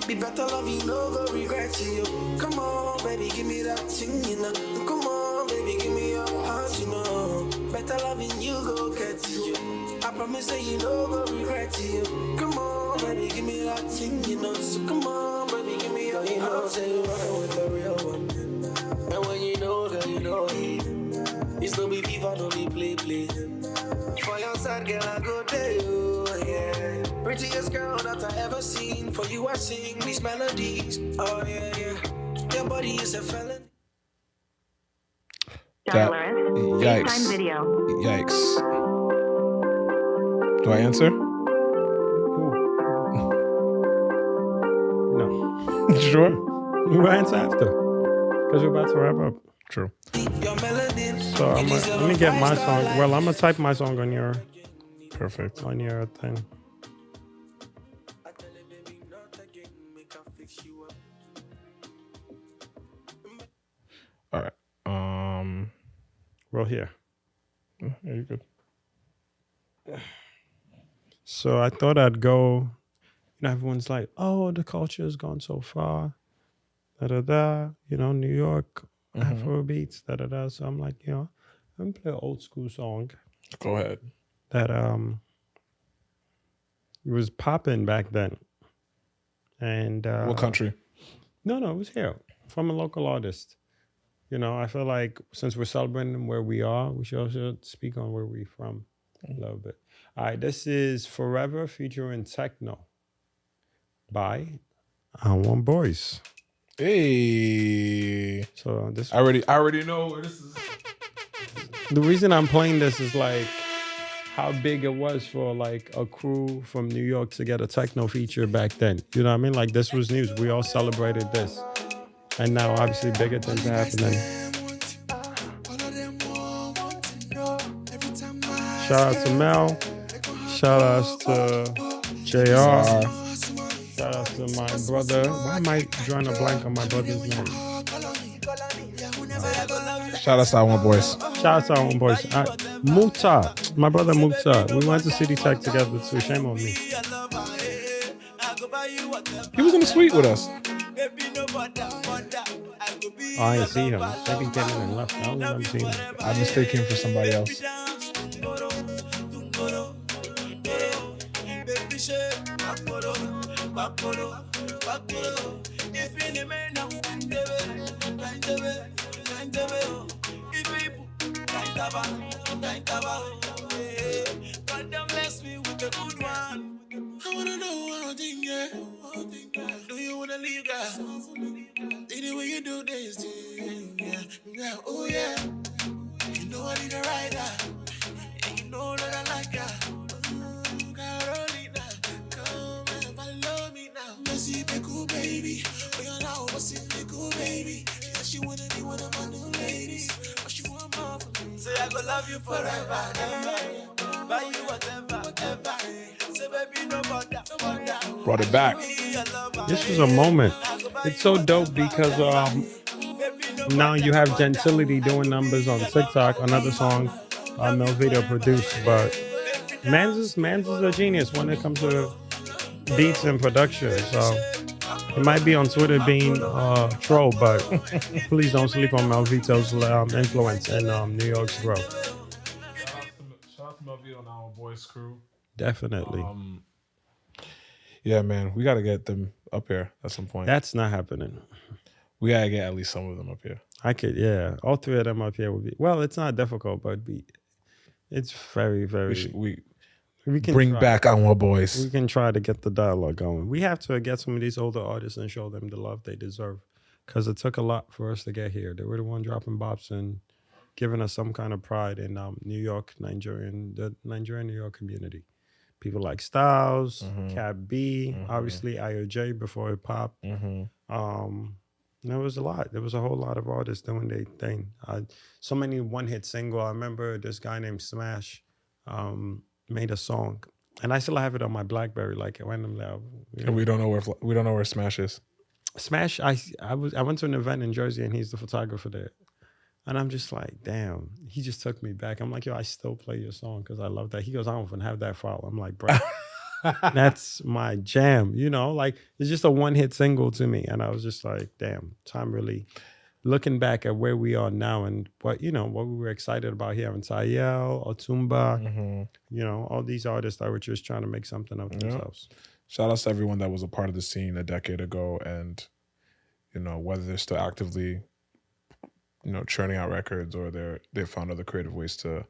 Be better love you, no go regret you. Come on, baby, give me that thing, you know. Come on, baby, give me your heart, you know. Better loving you, go get you. I promise that you know go regret you. Come on, baby, give me that thing, you know. So come on, baby, give me your, you know. Say you run with the real one. And when you know, girl, you know it. It's no be FIFA, no be play. For your side, girl, I go there, you, yeah. Prettiest girl that I ever seen. For you, I sing these melodies. Oh, yeah. Your body is a felon. Yikes. Video. Yikes. Do I answer? No. You sure? We'll answer after. Because we're about to wrap up. True. So let me get my song. Well, I'm gonna type my song on your Perfect. thing. All right. Well, here. Yeah, you're good. So I thought I'd go. You know, everyone's like, "Oh, the culture has gone so far." Da da da. You know, New York, Afro beats. Da da da. So I'm like, I'm gonna play an old school song Go ahead. that it was popping back then. And What country? No, it was here from a local artist. You know, I feel like since we're celebrating where we are, we should also speak on where we're from a little bit. All right, this is Forever featuring Techno by I Want Boys. Hey. So this I already know where this is. the reason I'm playing this is like how big it was for like a crew from New York to get a techno feature back then. You know what I mean? Like this was news. We all celebrated this. And now obviously bigger things are happening. Shout out to Mel. Shout outs to JR. Shout out to my brother. Why am I drawing a blank on my brother's name? Shout out to I Want Boys. Shout out to our own boys. Musa. My brother Musa. We went to City Tech together too. Shame on me. He was in the suite with us. Oh, I ain't see him. Maybe he came in and left. I don't remember seeing him. I mistake him for somebody else. I wanna know one thing, yeah. Do you wanna leave, girl? The way you do this thing, yeah. Oh yeah. You know I need a rider, and you know that I like her. Carolina, come and follow me now. Let's see the cool baby. Oh, you know what's in the cool baby. She said she wanna be one of my new ladies, but she want more from me. Say I go love you forever, ever. Buy you whatever. Say baby, no bother. Brought it back. This was a moment. It's so dope because now you have Gentility doing numbers on TikTok. Another song Mel Video produced, but Mans is a genius when it comes to beats and production. So he might be on Twitter being troll, but please don't sleep on Malvito's influence and New York's growth. Shout out to Melville and our boys crew. Definitely. Yeah, man, we got to get them up here at some point. That's not happening. We got to get at least some of them up here. I could, yeah. All three of them up here would be, well, it's not difficult, but it's very, very. We can bring back our boys. We can try to get the dialogue going. We have to get some of these older artists and show them the love they deserve, because it took a lot for us to get here. They were the one dropping bops and giving us some kind of pride in New York, the Nigerian New York community. People like Styles, Cab B, obviously IOJ before it popped. There was a lot. There was a whole lot of artists doing their thing. So many one-hit single. I remember this guy named Smash made a song, and I still have it on my BlackBerry, like randomly. And we don't know where Smash is. Smash. I went to an event in Jersey, and he's the photographer there, and I'm just like, damn. He just took me back. I'm like, yo, I still play your song because I love that. He goes, I don't even have that file. I'm like, bro. That's my jam, like it's just a one-hit single to me. And I was just like, damn, time really looking back at where we are now and what we were excited about here in Tayel, Otumba, all these artists that were just trying to make something of themselves. Shout out to everyone that was a part of the scene a decade ago, and whether they're still actively churning out records or they found other creative ways to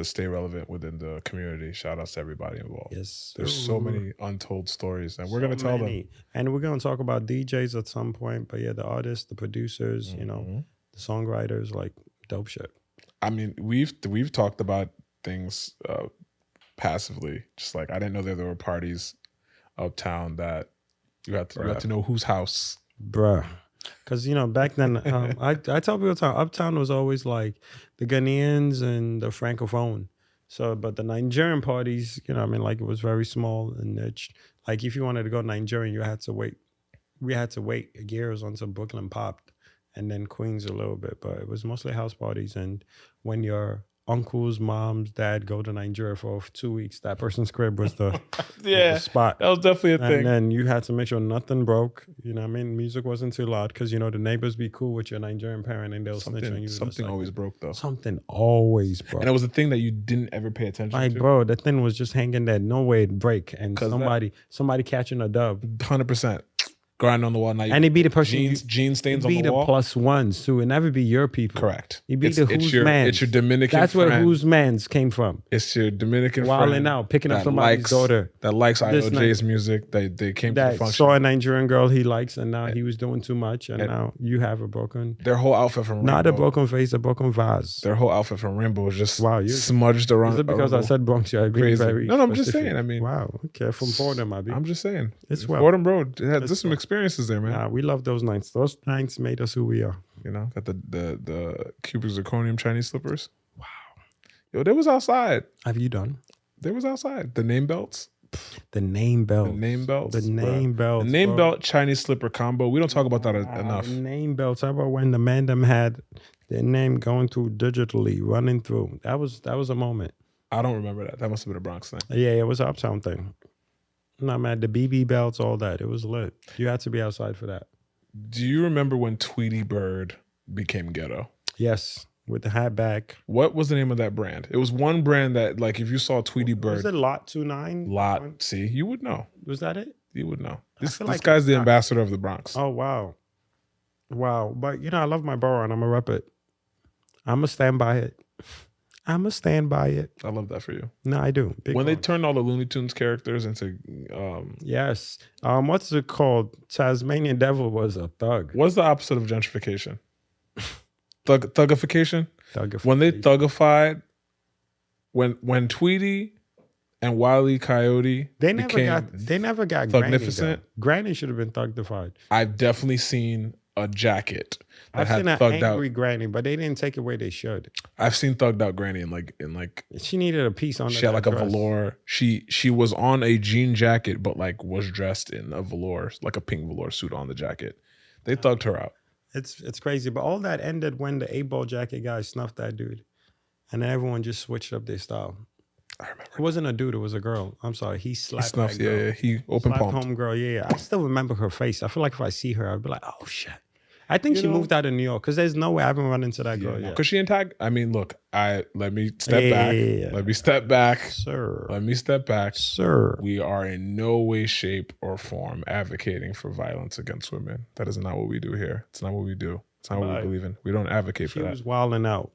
stay relevant within the community. Shout outs to everybody involved. Yes. There's so many untold stories, and we're going to tell them. And we're going to talk about DJs at some point, but yeah, the artists, the producers, the songwriters, like dope shit. I mean, we've talked about things passively, just like I didn't know that there were parties uptown that you had to know whose house. Bruh. Because, back then, I tell people Uptown was always like the Ghanaians and the Francophone. So, but the Nigerian parties, it was very small and niche. Like, if you wanted to go Nigerian, you had to wait. We had to wait years until Brooklyn popped and then Queens a little bit. But it was mostly house parties. And when your uncles, moms, dad go to Nigeria for 2 weeks, that person's crib was the, the spot. That was definitely a thing. And then you had to make sure nothing broke. Music wasn't too loud because, the neighbors be cool with your Nigerian parent and they'll snitch on you. Something always broke, though. Something always broke. And it was a thing that you didn't ever pay attention to. Like, bro, that thing was just hanging there. No way it'd break. And somebody catching a dub. 100%. Grind on the wall. Now and it be the person jean stains on the wall. Be the plus ones too. It never be your people. Correct. You be the who's mans. It's your Dominican That's friend. where who's mans came from. It's your Dominican friend. Wilding out, picking up somebody's daughter. That likes IOJ's music. They came to the function. Saw a Nigerian girl he likes and now he was doing too much and now you have a broken. Their whole outfit from Rainbow. Not a broken face, a broken vase. Their whole outfit from Rainbow was just smudged around. Is it because I said Bronx? Yeah, very no, I'm just saying. I mean, wow. Okay, from Fordham, I'm just saying. It's Fordham Road. There's some experiences there, man. Nah, we love those nights. Those nights made us who we are. Got the cubic zirconium Chinese slippers. Wow. Yo, they was outside. Have you done? They was outside. The name belts. The name belts. The name belts. The name belts. The name belt Chinese slipper combo. We don't talk about that enough. Name belts. How about when the man them had their name going through digitally, running through? That was a moment. I don't remember that. That must have been a Bronx thing. Yeah, it was an Uptown thing. No, man, the BB belts, all that. It was lit. You had to be outside for that. Do you remember when Tweety Bird became ghetto? Yes, with the hat back. What was the name of that brand? It was one brand that, like, if you saw Tweety Bird. Was it Lot 29? Lot, see, you would know. Was that it? You would know. This guy's the ambassador of the Bronx. Oh, wow. Wow. But, I love my borough and I'm going to rep it. I'm going to stand by it. I'm going to stand by it. I love that for you. No, I do. When they turned all the Looney Tunes characters into... yes. What's it called? Tasmanian Devil was a thug. What's the opposite of gentrification? Thugification? Thugification. When they thugified... When Tweety and Wile E. Coyote they never got Thugnificent. Granny should have been thugdified. I've definitely seen a jacket I've seen an angry granny, but they didn't take it where they should. I've seen thugged out granny in like she needed a piece on. She had like a velour. She was on a jean jacket, but like was dressed in a velour, like a pink velour suit on the jacket. They thugged her out. It's crazy, but all that ended when the 8-ball jacket guy snuffed that dude, and everyone just switched up their style. I remember. It wasn't a dude. It was a girl. I'm sorry. He He slapped snuffed. that girl. Yeah, he open Slapped palmed. home girl. Yeah. I still remember her face. I feel like if I see her, I'd be like, oh shit. I think You she know- moved out of New York because there's no way I haven't run into that girl yet. Because she didn't tag. I mean, look. Let me step back. Yeah. Let me step back. Sir. Let me step back. Sir. We are in no way, shape, or form advocating for violence against women. That is not what we do here. It's not what we do. It's not what we Right. believe in. We don't advocate She for that. was wilding out.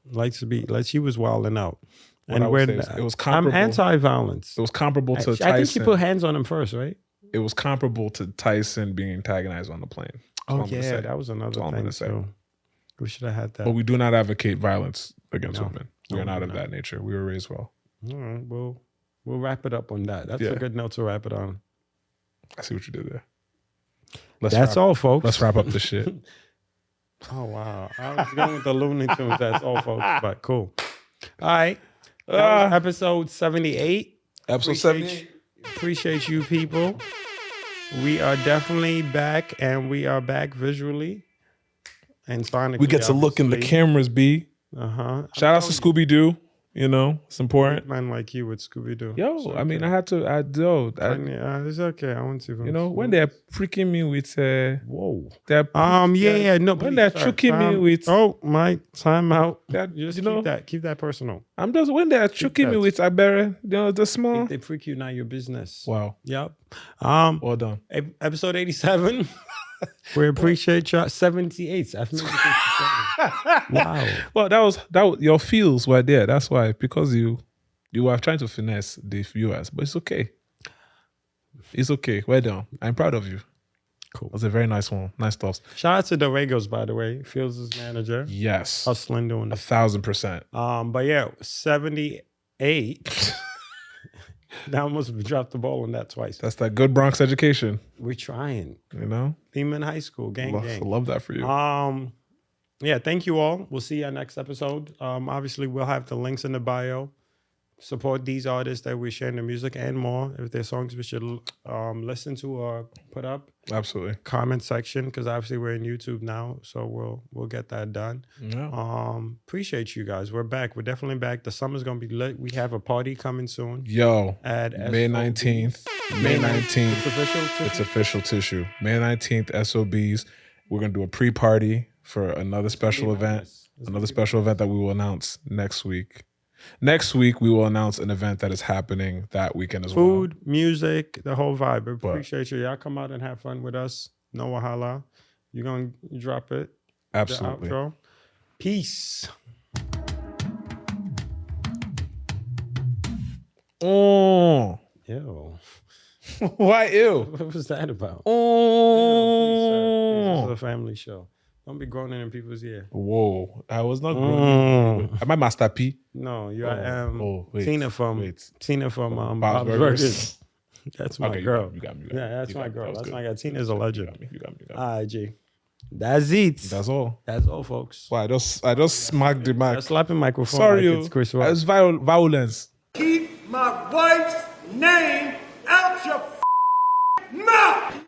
She was wilding out. What I would say is it was comparable. I'm anti-violence. It was comparable to Tyson. I think she put hands on him first, right? It was comparable to Tyson being antagonized on the plane. That's all I'm gonna say. that was another all I'm thing. gonna say. So we should have had that. But we do not advocate violence against No. women. We No, are not we of do that nature. We were raised well. All right, we'll wrap it up on that. That's Yeah. a good note to wrap it on. I see what you did there. That's all, folks. Let's wrap up this shit. Oh wow, I was going with the Looney Tunes. That's all, folks. But cool. All right, that was episode 78. Episode Appreciate 78. Appreciate you, people. We are definitely back, and we are back visually and sonically. We get to look in the cameras, B. Shout out to Scooby Doo. You know, it's important. Man like you with Scooby Doo. Yo, I mean, I had to. It's okay. I want to. You know, when they're pricking me with whoa. They're No. when they're choking me with my time out. that, Just you know, keep that personal. I'm just when they're choking me that. with Abere, you know, the small. If they freak you, not your business. Wow. Yep. Well done. Episode 87. We appreciate y'all. 78. I've made it 57. Wow. Well, that was your feels were there. That's why, because you were trying to finesse the viewers, but it's okay. It's okay. Well done. I'm proud of you. Cool. It was a very nice one. Nice thoughts. Shout out to the Regos, by the way. Fields' his manager. Yes. Hustling doing it. 1,000%. But yeah, 78. Now I almost dropped the ball on that twice. That's that good Bronx education. We're trying. You know? Lehman High School, gang. Love that for you. Yeah, thank you all. We'll see you next episode. Obviously, we'll have the links in the bio. Support these artists that we're sharing the music and more. If there's songs we should listen to or put up, Absolutely. comment section, because obviously we're in YouTube now, so we'll get that done. Yeah. Appreciate you guys. We're back. We're definitely back. The summer's gonna be lit. We have a party coming soon. Yo, At May SOB. 19th. May 19th. It's official. too? It's official tissue. May 19th, SOBs. We're going to do a pre-party for another special event. Another special event that we will announce next week. Next week, we will announce an event that is happening that weekend as well. Food, music, the whole vibe. Appreciate you. Y'all come out and have fun with us. No Wahala. You're going to drop it. Absolutely. The outro. Peace. Oh. Ew. Why ew? What was that about? Oh. This is a family show. Don't be groaning in people's ear. Whoa. I was not groaning. Am I Master P? No, you Oh, are wait, Tina from wait. Bob's Burgers. That's my Okay, girl. you got me. Yeah, that's You my got me. girl. That was That's good. my girl. Tina's a legend. You got me. All right, G. That's it. That's all. That's all, folks. Wow, I just smacked the mic. That's slapping microphone. Sorry, like it's Chris Rock. it's violence. Keep my wife's name